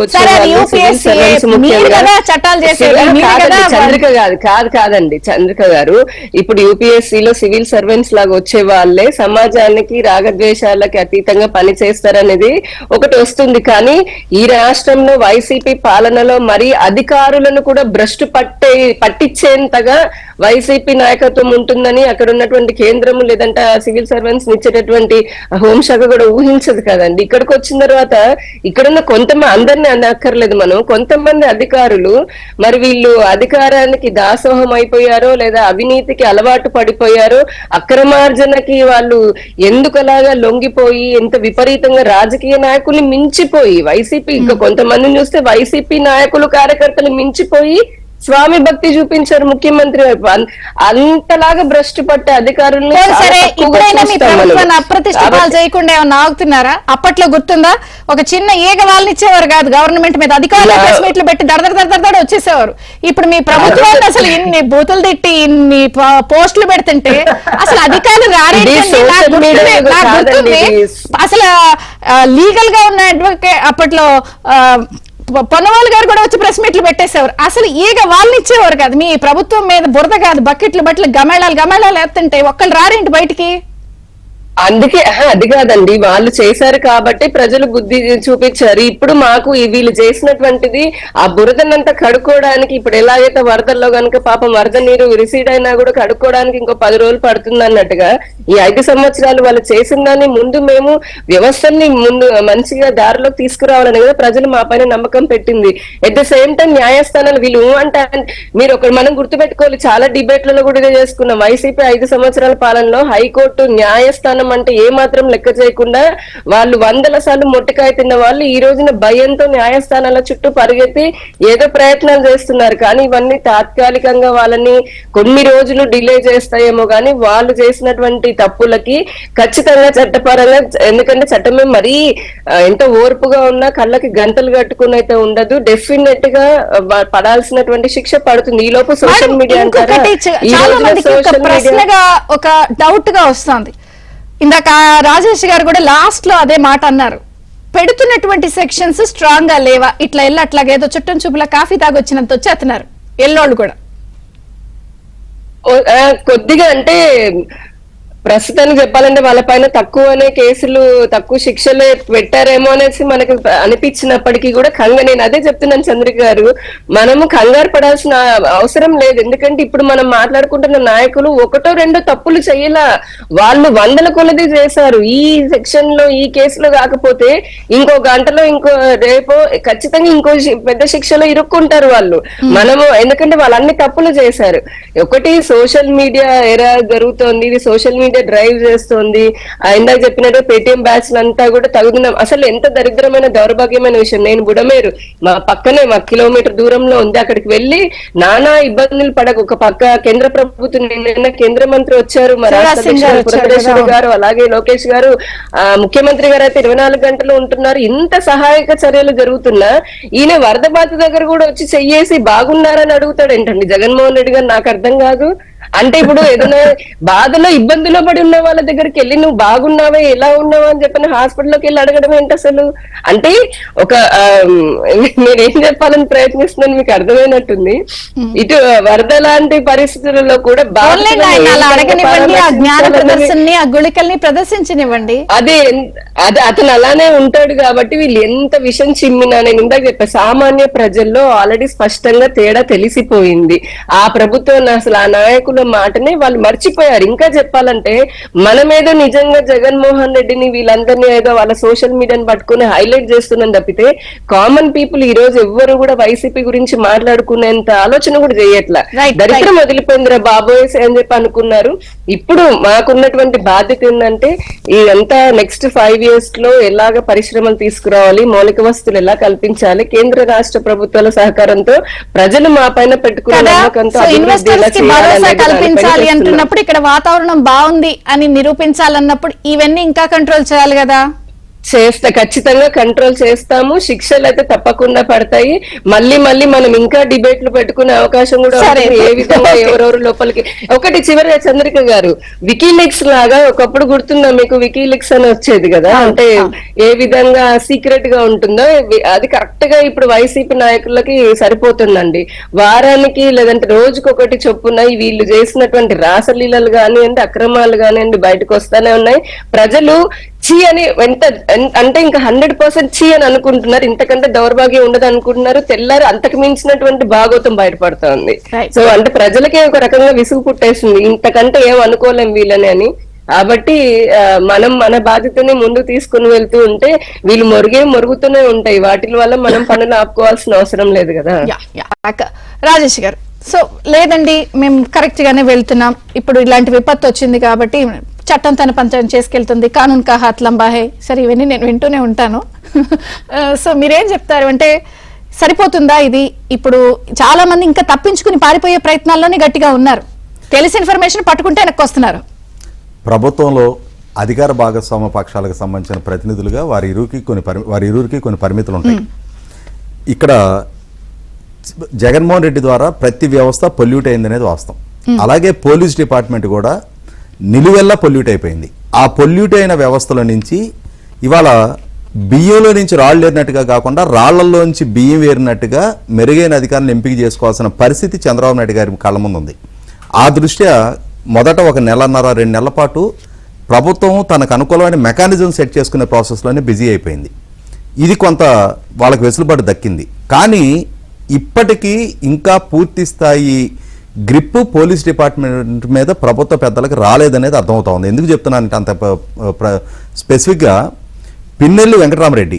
కాదండి చంద్రిక గారు, ఇప్పుడు యూపీఎస్సీలో సివిల్ సర్వెంట్స్ లాగా వచ్చే వాళ్ళే సమాజానికి రాగద్వేషాలకి అతీతంగా పని చేస్తారనేది ఒకటి వస్తుంది. కానీ ఈ రాష్ట్రంలో వైసీపీ పాలనలో మరి అధికారులను కూడా భ్రష్టు పట్టించేంతగా వైసీపీ నాయకత్వం ఉంటుందని అక్కడ ఉన్నటువంటి కేంద్రము లేదంటే సివిల్ సర్వెంట్స్ ఇచ్చేటటువంటి హోంశాఖ కూడా ఊహించదు కదండి. ఇక్కడికి వచ్చిన తర్వాత ఇక్కడున్న కొంతమంది, అందరినీ అనక్కర్లేదు మనం, కొంతమంది అధికారులు మరి వీళ్ళు అధికారానికి దాసోహం అయిపోయారో లేదా అవినీతికి అలవాటు పడిపోయారో, అక్రమార్జనకి వాళ్ళు ఎందుకలాగా లొంగిపోయి ఎంత విపరీతంగా రాజకీయ నాయకుల్ని మించిపోయి వైసీపీ ఇంకా కొంతమందిని చూస్తే వైసీపీ నాయకులు కార్యకర్తలు మించిపోయి స్వామి భక్తి చూపించారు ముఖ్యమంత్రి వైపు. అంతలాగా భ్రష్టు పట్టే అధికారులు అప్రతిష్టాలు చేయకుండా ఏమన్నా ఆగుతున్నారా? అప్పట్లో గుర్తుందా, ఒక చిన్న ఈగ వాళ్ళని ఇచ్చేవారు కాదు గవర్నమెంట్ మీద, అధికారులు ప్రెస్ మీట్లు పెట్టి దడదడ వచ్చేసేవారు. ఇప్పుడు మీ ప్రభుత్వాన్ని అసలు ఇన్ని బూతులు తిట్టి ఇన్ని పోస్టులు పెడుతుంటే అసలు అధికారులు అసలు లీగల్ గా ఉన్న అడ్వకేట్ అప్పట్లో పొన్నవాళ్ళు గారు కూడా వచ్చి ప్రెస్ మీట్లు పెట్టేసేవారు. అసలు ఈగ వాళ్ళని ఇచ్చేవారు కాదు. మీ ప్రభుత్వం మీద బురద కాదు బకెట్లు బట్టలు గమేళాలు వేస్తుంటే ఒక్కళ్ళు రారేంటి బయటికి? అందుకే అది కాదండి, వాళ్ళు చేశారు కాబట్టి ప్రజలు బుద్ధి చూపించారు. ఇప్పుడు మాకు వీళ్ళు చేసినటువంటిది ఆ బురదనంతా కడుక్కోవడానికి, ఇప్పుడు ఎలాగైతే వరదల్లో కనుక పాపం వరద నీరు రిసీడ్ అయినా కూడా కడుక్కోవడానికి ఇంకో 10 రోజులు పడుతుంది అన్నట్టుగా ఈ 5 సంవత్సరాలు వాళ్ళు చేసిన దాన్ని ముందు మేము వ్యవస్థల్ని ముందు మంచిగా దారిలోకి తీసుకురావాలని కదా ప్రజలు మా పైన నమ్మకం పెట్టింది. ఎట్ ద సేమ్ టైం న్యాయస్థానాలు వీళ్ళు అంటే మీరు మనం గుర్తుపెట్టుకోవాలి, చాలా డిబేట్లలో కూడా ఇదే చేసుకున్నాం. వైసీపీ 5 సంవత్సరాల పాలనలో హైకోర్టు న్యాయస్థానం అంటే ఏ మాత్రం లెక్క చేయకుండా వాళ్ళు 100ల సార్లు మొట్టకాయ తిన్న వాళ్ళు ఈ రోజున భయంతో న్యాయస్థానాల చుట్టూ పరిగెత్తి ఏదో ప్రయత్నాలు చేస్తున్నారు. కానీ ఇవన్నీ తాత్కాలికంగా వాళ్ళని కొన్ని రోజులు డిలే చేస్తాయేమో కానీ వాళ్ళు చేసినటువంటి తప్పులకి ఖచ్చితంగా చట్టపరంగా, ఎందుకంటే చట్టమే మరీ ఎంత ఓర్పుగా ఉన్నా కళ్ళకి గంటలు కట్టుకుని అయితే ఉండదు, డెఫినెట్ గా పడాల్సినటువంటి శిక్ష పడుతుంది. ఈ లోపు సోషల్ మీడియా ఒక డౌట్ గా వస్తుంది. ఇందాక రాజేష్ గారు కూడా లాస్ట్ లో అదే మాట అన్నారు, పెడుతున్నటువంటి సెక్షన్స్ స్ట్రాంగ్ గా లేవా, ఇట్లా వెళ్ళి అట్లాగేదో చుట్టం చూపులా కాఫీ తాగొచ్చినంత వచ్చేస్తున్నారు ఎల్లోళ్ళు కూడా. కొద్దిగా అంటే ప్రస్తుతానికి చెప్పాలంటే వాళ్ళ పైన తక్కువనే కేసులు తక్కువ శిక్షలు పెట్టారేమో అనేసి మనకు అనిపించినప్పటికీ కూడా నేను అదే చెప్తున్నాను చంద్రిక గారు, మనము కంగారు పడాల్సిన అవసరం లేదు. ఎందుకంటే ఇప్పుడు మనం మాట్లాడుకుంటున్న నాయకులు 1-2 తప్పులు చేయలా, వాళ్ళు 100ల కొలది చేశారు. ఈ సెక్షన్ లో ఈ కేసులో కాకపోతే ఇంకో గంటలో ఇంకో రేపో ఖచ్చితంగా ఇంకో పెద్ద శిక్షలో ఇరుక్కుంటారు వాళ్ళు. మనము ఎందుకంటే వాళ్ళు అన్ని తప్పులు చేశారు. ఒకటి సోషల్ మీడియా ఎరా జరుగుతోంది, ఇది సోషల్ మీడియా డ్రైవ్ చేస్తోంది. ఇందాక చెప్పినట్టు పేటిఎం బ్యాచ్ అంతా కూడా తగుతున్నాం. అసలు ఎంత దరిద్రమైన దౌర్భాగ్యమైన విషయం. నేను బుడమేరు మా పక్కనే, మా కిలోమీటర్ దూరంలో ఉంది, అక్కడికి వెళ్ళి నానా ఇబ్బందులు పడక ఒక పక్క కేంద్ర ప్రభుత్వం నిన్న కేంద్ర మంత్రి వచ్చారు, మా రాష్ట్ర పురంధరేశ్వరి గారు అలాగే లోకేష్ గారు, ముఖ్యమంత్రి గారు అయితే 24 గంటలు ఉంటున్నారు. ఇంత సహాయక చర్యలు జరుగుతున్నా ఈయన వరద బాధ దగ్గర కూడా వచ్చి చెయ్యేసి బాగున్నారని అడుగుతాడు ఏంటండి జగన్మోహన్ రెడ్డి గారు, నాకు అర్థం కాదు. అంటే ఇప్పుడు ఏదైనా బాధలో ఇబ్బందులో పడి ఉన్న వాళ్ళ దగ్గరికి వెళ్ళి నువ్వు బాగున్నావా ఎలా ఉన్నావా అని చెప్పిన హాస్పిటల్లోకి వెళ్ళి అడగడం ఏంటి అసలు? అంటే ఒక నేనేం చెప్పాలని ప్రయత్నిస్తున్నాను మీకు అర్థమైనట్టుంది. ఇటు వరద లాంటి పరిస్థితులలో కూడా అడగనివ్వండి, ఆ జ్ఞాన ప్రదర్శనని, ఆ గుళికల్ని ప్రదర్శించనివ్వండి. అదే అతను అలానే ఉంటాడు కాబట్టి వీళ్ళు ఎంత విషయం చిమ్మినా, నేను ఇందాక చెప్పా, సామాన్య ప్రజల్లో ఆల్రెడీ స్పష్టంగా తేడా తెలిసిపోయింది. ఆ ప్రభుత్వం అసలు ఆ నాయకుల మాటనే వాళ్ళు మర్చిపోయారు. ఇంకా చెప్పాలంటే మనమేదో నిజంగా జగన్మోహన్ రెడ్డిని వీళ్ళందరినీ ఏదో వాళ్ళ సోషల్ మీడియాని పట్టుకుని హైలైట్ చేస్తున్నాం తప్పితే కామన్ పీపుల్ ఈ రోజు ఎవ్వరు కూడా వైసీపీ గురించి మాట్లాడుకునేంత ఆలోచన కూడా చేయట్లా. దరిద్రం వదిలిపోయిందిరా బాబోయ్ అని చెప్పి అనుకున్నారు. ఇప్పుడు మాకున్నటువంటి బాధ్యత ఏంటంటే ఇదంతా నెక్స్ట్ 5 years లో ఎలాగ పరిశ్రమలు తీసుకురావాలి, మౌలిక వస్తువులు ఎలా కల్పించాలి, కేంద్ర రాష్ట్ర ప్రభుత్వాల సహకారంతో ప్రజలు మా పైన పెట్టుకునే నమ్మకంతో కల్పించాలి అంటున్నప్పుడు, ఇక్కడ వాతావరణం బాగుంది అని నిరూపించాలన్నప్పుడు ఇవన్నీ ఇంకా కంట్రోల్ చేయాలి కదా. ఖచ్చితంగా కంట్రోల్ చేస్తాము. శిక్షలు అయితే తప్పకుండా పడతాయి. మళ్ళీ మనం ఇంకా డిబేట్లు పెట్టుకునే అవకాశం కూడా ఏ విధంగా ఎవరెవరు లోపలికి. ఒకటి చివరిగా చంద్రిక గారు, వికీలీక్స్ లాగా ఒకప్పుడు గుర్తుందా మీకు? వికీలీక్స్ అని వచ్చేది కదా, అంటే ఏ విధంగా సీక్రెట్ గా ఉంటుందో అది కరెక్ట్ గా ఇప్పుడు వైసీపీ నాయకులకి సరిపోతుందండి. వారానికి లేదంటే రోజుకొకటి చొప్పున వీళ్ళు చేసినటువంటి రాసలీలలు కానివ్వండి, అక్రమాలు కానివ్వండి బయటకు వస్తానే ఉన్నాయి. ప్రజలు చీ అని అంటే ఇంకా 100% చీ అని అనుకుంటున్నారు. ఇంతకంటే దౌర్భాగ్యం ఉండదు అనుకుంటున్నారు. తెల్లారు అంతకు మించినటువంటి భాగవతం బయటపడుతోంది. సో అంటే ప్రజలకే ఒక రకంగా విసుగు పుట్టేసింది, ఇంతకంటే ఏం అనుకోలేం వీళ్ళని అని. కాబట్టి మనం మన బాధ్యతని ముందు తీసుకుని వెళ్తూ ఉంటే వీళ్ళు మొరుగుతూనే ఉంటాయి. వాటి వల్ల మనం పనులు ఆపుకోవాల్సిన అవసరం లేదు కదా. రాజేష్ గారు, సో లేదండి మేము కరెక్ట్ గానే వెళ్తున్నాం, ఇప్పుడు ఇలాంటి విపత్తు వచ్చింది కాబట్టి చట్టం తన పంచం చేసుకెళ్తుంది, కానూన్ కా హాత్ లంబా హై, సరే ఇవన్నీ నేను వింటూనే ఉంటాను. సో మీరేం చెప్తారు అంటే సరిపోతుందా ఇది? ఇప్పుడు చాలా మంది ఇంకా తప్పించుకుని పారిపోయే ప్రయత్నాల్లోనే గట్టిగా ఉన్నారు, తెలిసి ఇన్ఫర్మేషన్ పట్టుకుంటే వెనక్కి వస్తున్నారు. ప్రభుత్వంలో అధికార భాగస్వామ్య పక్షాలకు సంబంధించిన ప్రతినిధులుగా వారి ఇరువురికి కొన్ని పరిమితులు ఉంటాయి. ఇక్కడ జగన్మోహన్ రెడ్డి ద్వారా ప్రతి వ్యవస్థ పొల్యూట్ అయింది అనేది వాస్తవం. అలాగే పోలీస్ డిపార్ట్మెంట్ కూడా నిలువెల్లా పొల్యూట్ అయిపోయింది. ఆ పొల్యూట్ అయిన వ్యవస్థల నుంచి ఇవాళ బియ్యంలో నుంచి రాళ్ళు ఏరినట్టుగా కాకుండా రాళ్లలోంచి బియ్యం ఏరినట్టుగా మెరుగైన అధికారులను ఎంపిక చేసుకోవాల్సిన పరిస్థితి చంద్రబాబు నాయుడు గారి కళ్ళ ముందు ఉంది. ఆ దృష్ట్యా మొదట 1 నెలన్నర 2 నెలల పాటు ప్రభుత్వం తనకు అనుకూలమైన మెకానిజం సెట్ చేసుకునే ప్రాసెస్లోనే బిజీ అయిపోయింది. ఇది కొంత వాళ్ళకి వెసులుబాటు దక్కింది. కానీ ఇప్పటికీ ఇంకా పూర్తి స్థాయి గ్రిప్ పోలీస్ డిపార్ట్మెంట్ మీద ప్రభుత్వ పెద్దలకు రాలేదనేది అర్థమవుతా ఉంది. ఎందుకు చెప్తున్నానంటే అంత స్పెసిఫిక్గా పిన్నెల్లి వెంకటరామరెడ్డి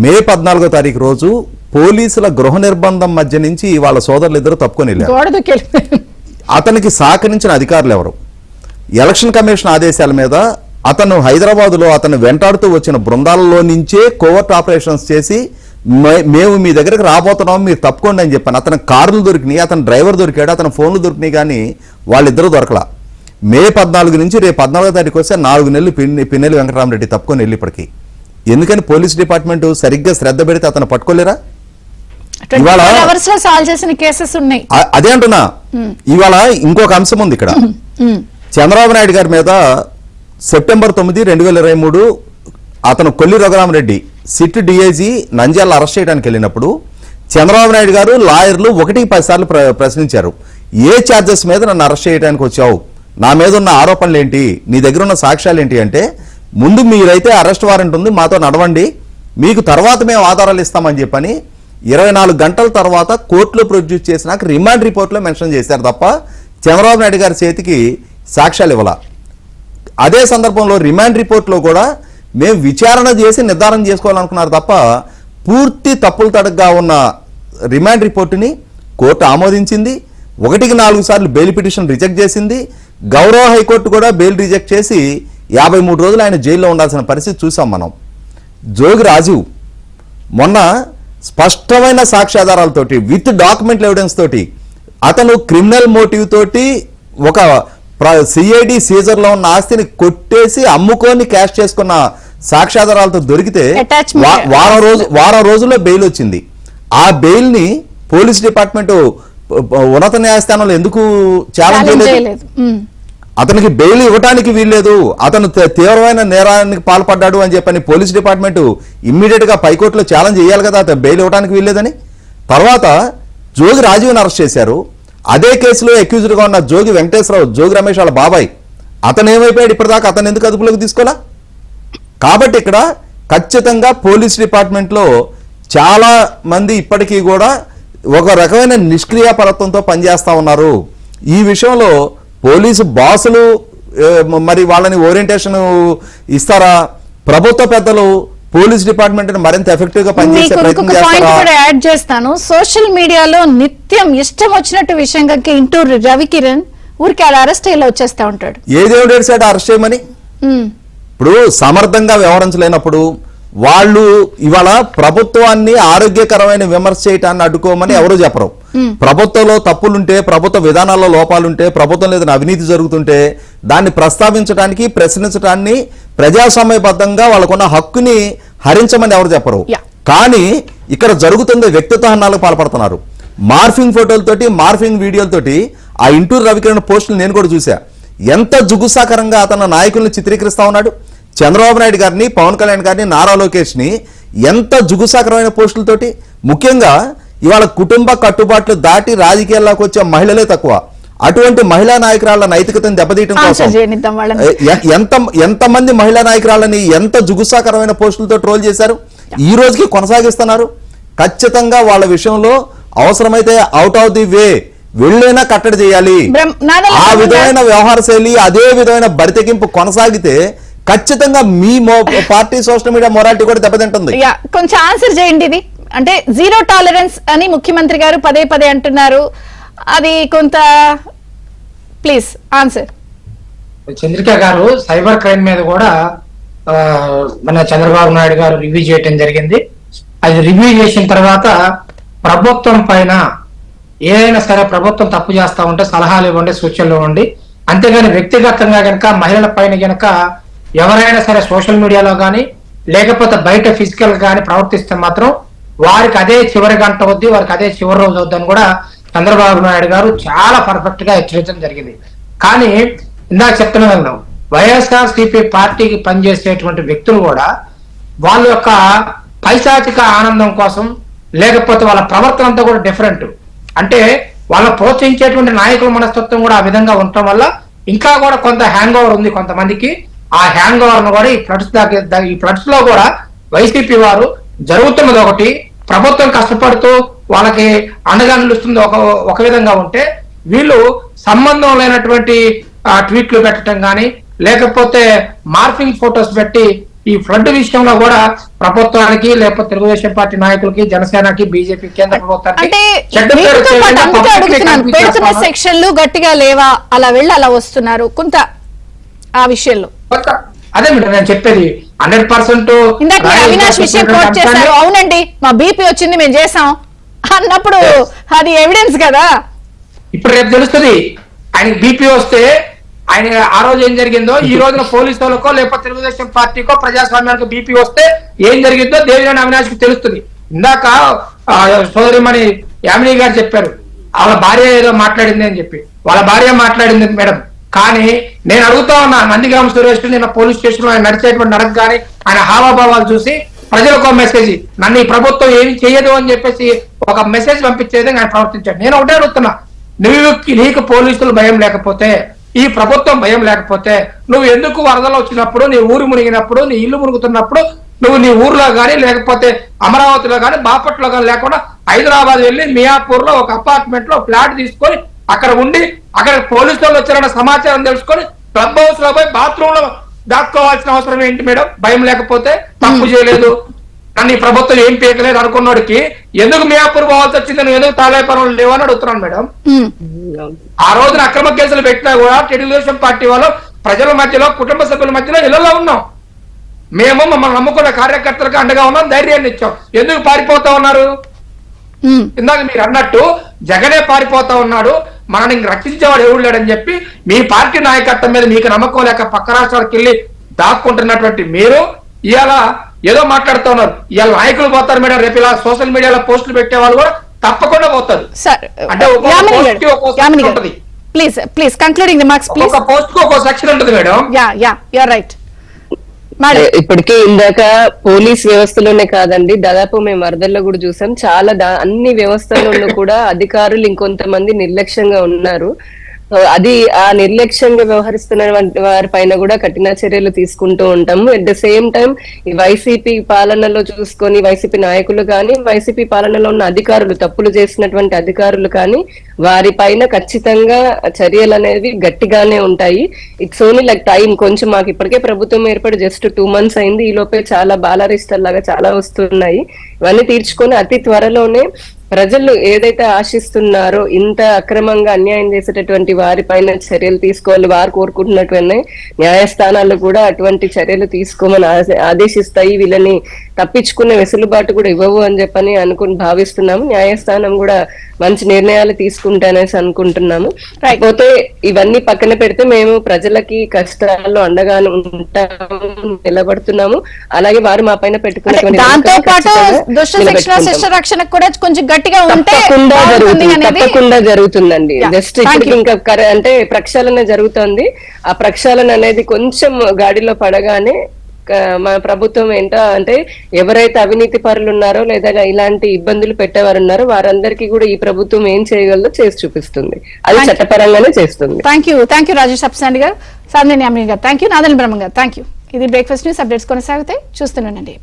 మే 14వ తారీఖు రోజు పోలీసుల గృహ నిర్బంధం మధ్య నుంచి వాళ్ళ సోదరులు ఇద్దరు తప్పుకొని వెళ్ళారు. అతనికి సహకరించిన అధికారులు ఎవరు? ఎలక్షన్ కమిషన్ ఆదేశాల మీద అతను హైదరాబాదులో అతను వెంటాడుతూ వచ్చిన బృందాలలో నుంచే కోవర్ట్ ఆపరేషన్స్ చేసి మేము మీ దగ్గరకు రాబోతున్నాం, మీరు తప్పుకోండి అని చెప్పాను. అతను కార్లు దొరికినాయి, అతను డ్రైవర్ దొరికాడు, అతను ఫోన్లు దొరికినాయి, కానీ వాళ్ళిద్దరూ దొరకలా. మే 14 నుంచి రేపు 14వ తారీఖు వస్తే 4 నెలలు పిన్నెల్లి వెంకటరామరెడ్డి తప్పుకొని వెళ్ళి ఇప్పటికి. ఎందుకని పోలీస్ డిపార్ట్మెంట్ సరిగ్గా శ్రద్ధ పెడితే అతను పట్టుకోలేరా? ఇవాళ అదే అంటున్నా. ఇవాళ ఇంకొక అంశం ఉంది ఇక్కడ. చంద్రబాబు నాయుడు గారి మీద సెప్టెంబర్ 9, 2023 అతను Kolli Raghurama Reddy SIT DIG Nandyal arrest చేయడానికి వెళ్ళినప్పుడు చంద్రబాబు నాయుడు గారు లాయర్లు 1-10 సార్లు ప్రశ్నించారు. ఏ ఛార్జెస్ మీద నన్ను అరెస్ట్ చేయడానికి వచ్చావు, నా మీద ఉన్న ఆరోపణలు ఏంటి, నీ దగ్గర ఉన్న సాక్ష్యాలు ఏంటి అంటే, ముందు మీరైతే అరెస్ట్ వారెంట్ ఉంది మాతో నడవండి, మీకు తర్వాత మేము ఆధారాలు ఇస్తామని చెప్పని 24 గంటల తర్వాత కోర్టులో ప్రొడ్యూస్ చేసినాక రిమాండ్ రిపోర్ట్లో మెన్షన్ చేశారు తప్ప చంద్రబాబు నాయుడు గారి చేతికి సాక్ష్యాలు ఇవ్వాల. అదే సందర్భంలో రిమాండ్ రిపోర్ట్లో కూడా మేము విచారణ చేసి నిర్ధారణ చేసుకోవాలనుకున్నారు తప్ప పూర్తి తప్పులు తడగ్గా ఉన్న రిమాండ్ రిపోర్టుని కోర్టు ఆమోదించింది. 1-4 సార్లు బెయిల్ పిటిషన్ రిజెక్ట్ చేసింది. గౌరవ హైకోర్టు కూడా బెయిల్ రిజెక్ట్ చేసి 53 రోజులు ఆయన జైల్లో ఉండాల్సిన పరిస్థితి చూసాం మనం. జోగి రాజీవ్ మొన్న స్పష్టమైన సాక్ష్యాధారాలతోటి విత్ డాక్యుమెంట్ ఎవిడెన్స్ తోటి అతను క్రిమినల్ మోటివ్ తోటి ఒక సిఐడి సీజర్లో ఉన్న ఆస్తిని కొట్టేసి అమ్ముకొని క్యాష్ చేసుకున్న సాక్ష్యాధారాలతో దొరికితే వారం రోజుల్లో బెయిల్ వచ్చింది. ఆ బెయిల్ ని పోలీస్ డిపార్ట్మెంట్ ఉన్నత న్యాయస్థానంలో ఎందుకు ఛాలెంజ్ ఛాలెంజ్ చేయలేదు? చేయలేదు. అతనికి బెయిల్ ఇవ్వడానికి వీల్లేదు, అతను తీవ్రమైన నేరానికి పాల్పడ్డాడు అని చెప్పని పోలీస్ డిపార్ట్మెంట్ ఇమ్మీడియట్ గా పైకోర్టులో ఛాలెంజ్ చేయాలి కదా, అతను బెయిల్ ఇవ్వడానికి వీల్లేదని. తర్వాత జోగి రాజీవ్ని అరెస్ట్ చేశారు. అదే కేసులో అక్యూజ్డ్ గా ఉన్న జోగి వెంకటేశ్వరరావు, జోగి రమేష్ వాళ్ళ బాబాయ్, అతను ఏమైపోయాడు ఇప్పటిదాకా? అతను ఎందుకు అదుపులోకి తీసుకోవాలా? కాబట్టి ఇక్కడ ఖచ్చితంగా పోలీస్ డిపార్ట్మెంట్ లో చాలా మంది ఇప్పటికీ కూడా ఒక రకమైన నిష్క్రియాపరత్వంతో పనిచేస్తా ఉన్నారు. ఈ విషయంలో పోలీసు బాసులు మరి వాళ్ళని ఓరియంటేషన్ ఇస్తారా? ప్రభుత్వ పెద్దలు పోలీస్ డిపార్ట్మెంట్ మరింత ఎఫెక్టివ్ గా పనిచేసే మీకు ప్రయత్నం ఇంకొక పాయింట్ చేస్తారా? కూడా యాడ్ చేస్తాను. సోషల్ మీడియాలో నిత్యం ఇష్టం వచ్చినట్టు విషయంగా ఇంటూరు రవికిరణ్ ఊరికి ఆడ అరెస్ట్ అయ్యి వచ్చేస్తా ఉంటాడు. ఏ దేవుడు ఏడ్చాడు అరెస్ట్ చేయమని? ఇప్పుడు సమర్థంగా వ్యవహరించలేనప్పుడు వాళ్ళు ఇవాళ ప్రభుత్వాన్ని ఆరోగ్యకరమైన విమర్శ చేయటాన్ని అడ్డుకోమని ఎవరూ చెప్పరు. ప్రభుత్వంలో తప్పులుంటే, ప్రభుత్వ విధానాల్లో లోపాలుంటే, ప్రభుత్వం ఏదైనా అవినీతి జరుగుతుంటే దాన్ని ప్రస్తావించడానికి, ప్రశ్నించడాన్ని ప్రజాస్వామ్యబద్ధంగా వాళ్ళకున్న హక్కుని హరించమని ఎవరు చెప్పరు. కానీ ఇక్కడ జరుగుతుంది వ్యక్తిత్వ హననాలకు పాల్పడుతున్నారు. మార్ఫింగ్ ఫోటోలతోటి, మార్ఫింగ్ వీడియోలతోటి ఆ ఇంటూరు రవికిరణ్ పోస్టులు నేను కూడా చూసా. ఎంత జుగుసాకరంగా అతను నాయకుల్ని చిత్రీకరిస్తా ఉన్నాడు. చంద్రబాబు నాయుడు గారిని, పవన్ కళ్యాణ్ గారిని, నారా లోకేష్ ని ఎంత జుగుసాకరమైన పోస్టులతోటి. ముఖ్యంగా ఇవాళ కుటుంబ కట్టుబాట్లు దాటి రాజకీయాల్లోకి వచ్చే మహిళలే తక్కువ. అటువంటి మహిళా నాయకురాళ్ల నైతికతను దెబ్బతీయడం కోసం ఎంతమంది మహిళా నాయకురాళ్ళని ఎంత జుగుసాకరమైన పోస్టులతో ట్రోల్ చేశారు, ఈ రోజుకి కొనసాగిస్తున్నారు. ఖచ్చితంగా వాళ్ళ విషయంలో అవసరమైతే అవుట్ ఆఫ్ ది వే వెళ్ళైనా కట్టడి చేయాలి. ఆ విధమైన వ్యవహార శైలి, అదే విధమైన బరితెగింపు కొనసాగితే ఖచ్చితంగా మీ పార్టీ సోషల్ మీడియా మొరాలిటీ కూడా దెబ్బతింటుంది. కొంచెం ఆన్సర్ చేయండి. ఇది అంటే జీరో టాలరెన్స్ అని ముఖ్యమంత్రి గారు పదే పదే అంటున్నారు. అది కొంత ప్లీజ్ ఆన్సర్. చంద్రిక గారు సైబర్ క్రైమ్ మీద కూడా మన చంద్రబాబు నాయుడు గారు రివ్యూ చేయటం జరిగింది. అది రివ్యూ చేసిన తర్వాత ప్రభుత్వం పైన ఏదైనా సరే ప్రభుత్వం తప్పు చేస్తా ఉంటే సలహాలు ఇవ్వండి, సూచనలు ఇవ్వండి. అంతేగాని వ్యక్తిగతంగా గనక మహిళల పైన గనక ఎవరైనా సరే సోషల్ మీడియాలో కానీ లేకపోతే బయట ఫిజికల్ గానీ ప్రవర్తిస్తే మాత్రం వారికి అదే చివరి గంట వద్ది, వారికి అదే చివరి రోజు వద్దని కూడా చంద్రబాబు నాయుడు గారు చాలా పర్ఫెక్ట్ గా హెచ్చరించడం జరిగింది. కానీ ఇందాక చెప్తున్నా వెళ్దాం, వైఎస్ఆర్సీపీ పార్టీకి పనిచేసేటువంటి వ్యక్తులు కూడా వాళ్ళ యొక్క పైశాచిక ఆనందం కోసం లేకపోతే వాళ్ళ ప్రవర్తన అంతా కూడా డిఫరెంట్. అంటే వాళ్ళ ప్రోత్సహించేటువంటి నాయకుల మనస్తత్వం కూడా ఆ విధంగా ఉండటం వల్ల ఇంకా కూడా కొంత హ్యాంగ్ ఓవర్ ఉంది కొంతమందికి. ఆ హ్యాంగ్ ఓవర్ ను కూడా ఈ ఫ్లడ్స్ లో కూడా వైసీపీ వారు జరుగుతున్నది ఒకటి, ప్రభుత్వం కష్టపడుతూ వాళ్ళకి అండగా నిలుస్తుంది ఒక విధంగా ఉంటే, వీళ్ళు సంబంధం లేనటువంటి ట్వీట్లు పెట్టడం కానీ లేకపోతే మార్ఫింగ్ ఫోటోస్ పెట్టి ఈ ఫ్లడ్ విషయంలో కూడా ప్రభుత్వానికి లేకపోతే తెలుగుదేశం పార్టీ నాయకులకి, జనసేనకి, బీజేపీ కేంద్ర ప్రభుత్వానికి సెక్షన్లు గట్టిగా లేవా, అలా వెళ్ళి అలా వస్తున్నారు కొంత ఆ విషయంలో. అదే మేడం నేను చెప్పేది 100%. ఇందాక అవినాష్ విషయం కోట్ చేశారు. అవునండి మా బీపీ వచ్చింది మేము చేసాం అన్నప్పుడు అది ఎవిడెన్స్ కదా. ఇప్పుడు రేపు తెలుస్తుంది ఆయనకి బీపీ వస్తే ఆయన ఆ రోజు ఏం జరిగిందో, ఈ రోజున పోలీసు వాళ్ళకో లేకపోతే తెలుగుదేశం పార్టీకో ప్రజాస్వామ్యానికి బీపీ వస్తే ఏం జరిగిందో దేవినేని అవినాష్ కి తెలుస్తుంది. ఇందాక సోదరిమణి యామిని గారు చెప్పారు వాళ్ళ భార్య ఏదో మాట్లాడింది అని చెప్పి. వాళ్ళ భార్య మాట్లాడింది మేడం, కానీ నేను అడుగుతా ఉన్నా నందిగామ సురేష్ నిన్న పోలీస్ స్టేషన్ లో ఆయన నడిచేటువంటి నడక కానీ ఆయన హావాభావాలు చూసి ప్రజలకు మెసేజ్, నన్ను ఈ ప్రభుత్వం ఏమి చేయదు అని చెప్పేసి ఒక మెసేజ్ పంపించేది ఆయన ప్రవర్తించాడు. నేను ఒకటే అడుగుతున్నా, నీకు పోలీసులు భయం లేకపోతే, ఈ ప్రభుత్వం భయం లేకపోతే నువ్వు ఎందుకు వరదలు వచ్చినప్పుడు, నీ ఊరు మునిగినప్పుడు, నీ ఇల్లు మునుగుతున్నప్పుడు నువ్వు నీ ఊర్లో కానీ లేకపోతే అమరావతిలో కానీ బాపట్లో కానీ లేకుండా హైదరాబాద్ వెళ్ళి మియాపూర్ లో ఒక అపార్ట్మెంట్ లో ఫ్లాట్ తీసుకొని అక్కడ ఉండి అక్కడ పోలీసు వాళ్ళు వచ్చారన్న సమాచారం తెలుసుకొని క్లబ్ హౌస్ లో పోయి బాత్రూమ్ లో దాక్కోవాల్సిన అవసరం ఏంటి మేడం? భయం లేకపోతే, తప్పు చేయలేదు, నన్ను ఈ ప్రభుత్వం ఏం పీకలేదు అనుకున్నోడికి ఎందుకు మియాపూర్ పోవాల్సి వచ్చింది, నువ్వు ఎందుకు తాళాపురం లేవని అడుగుతున్నాను మేడం. ఆ రోజున అక్రమ కేసులు పెట్టినా కూడా తెలుగుదేశం పార్టీ వాళ్ళు ప్రజల మధ్యలో, కుటుంబ సభ్యుల మధ్యలో ఇళ్లలో ఉన్నాం. మేము మమ్మల్ని నమ్ముకున్న కార్యకర్తలకు అండగా ఉన్నాం, ధైర్యాన్ని ఇచ్చాం. ఎందుకు పారిపోతా ఉన్నారు? ఇందాక మీరు అన్నట్టు జగనే పారిపోతా ఉన్నాడు, మనని రక్షించేవాడు ఎవరు లేడని చెప్పి మీ పార్టీ నాయకత్వం మీద మీకు నమ్మకం లేక పక్క రాష్ట్రాలకు వెళ్ళి దాక్కుంటున్నటువంటి మీరు ఇవాళ ఏదో మాట్లాడుతూ ఉన్నారు. ఇవాళ నాయకులు పోతారు మేడం, రేపు ఇలా సోషల్ మీడియాలో పోస్టులు పెట్టే వాళ్ళు కూడా తప్పకుండా పోతుంది. సార్ అంటే ఒక్కొక్క యామిని post గారు, కి ఒక్కొక్క యామిని section గారు, ఉంటది. Please concluding remarks please. ఒక్కొక్క పోస్ట్ కు ఒక్కొక్క సెక్షన్ ఉంటుంది madam. Yeah you're right madam. ఇప్పటికే ఇందాక పోలీస్ వ్యవస్థలోనే కాదండి, దాదాపు మేము వరదల్లో కూడా చూసాం, చాలా అన్ని వ్యవస్థలలో కూడా అధికారులు ఇంకొంతమంది నిర్లక్ష్యంగా ఉన్నారు. అది ఆ నిర్లక్ష్యంగా వ్యవహరిస్తున్న వారి పైన కూడా కఠిన చర్యలు తీసుకుంటూ ఉంటాము. ఎట్ ద సేమ్ టైం ఈ వైసీపీ పాలనలో చూసుకొని వైసీపీ నాయకులు కానీ, వైసీపీ పాలనలో ఉన్న అధికారులు, తప్పులు చేసినటువంటి అధికారులు కానీ, వారి పైన ఖచ్చితంగా చర్యలు అనేవి గట్టిగానే ఉంటాయి. It's only like time. కొంచెం మాకు ఇప్పటికే ప్రభుత్వం ఏర్పడి జస్ట్ 2 months అయింది. ఈ లోపే చాలా బాలరిస్టర్ లాగా చాలా వస్తున్నాయి. ఇవన్నీ తీర్చుకొని అతి త్వరలోనే ప్రజలు ఏదైతే ఆశిస్తున్నారో, ఇంత అక్రమంగా అన్యాయం చేసేటటువంటి వారి పైన చర్యలు తీసుకోవాలి, వారు కోరుకుంటున్నటువంటి న్యాయస్థానాలు కూడా అటువంటి చర్యలు తీసుకోమని ఆదేశిస్తాయి. వీళ్ళని తప్పించుకునే వెసులుబాటు కూడా ఇవ్వవు అని చెప్పని భావిస్తున్నాము. న్యాయస్థానం కూడా మంచి నిర్ణయాలు తీసుకుంటానేసి అనుకుంటున్నాము. కాకపోతే ఇవన్నీ పక్కన పెడితే మేము ప్రజలకి కష్టాల్లో అండగానే ఉంటాము, నిలబడుతున్నాము. అలాగే వారు మా పైన పెట్టుకున్నటువంటి దాంతో పాటు దుష్ట శిక్షణ శిష్ట రక్షణకు కూడా కొంచెం గట్టిగా ఉంటే తప్పకుండా జరుగుతుందండి. జస్ట్ ఇప్పుడు ఇంకా అంటే ప్రక్షాళన జరుగుతుంది. ఆ ప్రక్షాళన అనేది కొంచెం గాడిలో పడగానే మన ప్రభుత్వం ఏంటో అంటే ఎవరైతే అవినీతి పరులు ఉన్నారో లేదా ఇలాంటి ఇబ్బందులు పెట్టేవారు ఉన్నారో వారందరికీ కూడా ఈ ప్రభుత్వం ఏం చేయగలదో చేసి చూపిస్తుంది. అది చట్టపరంగానే చేస్తుంది. థ్యాంక్ యూ రాజేష్ సప్సాండి గారు, సాధన యామిని గారు, థ్యాంక్ యూ, నాదన్ బ్రహ్మ గారు, థ్యాంక్ యూ. ఇది బ్రేక్ఫాస్ట్ న్యూస్ అప్డేట్స్ కొనసాగుతాయి, చూస్తూనే ఉండండి.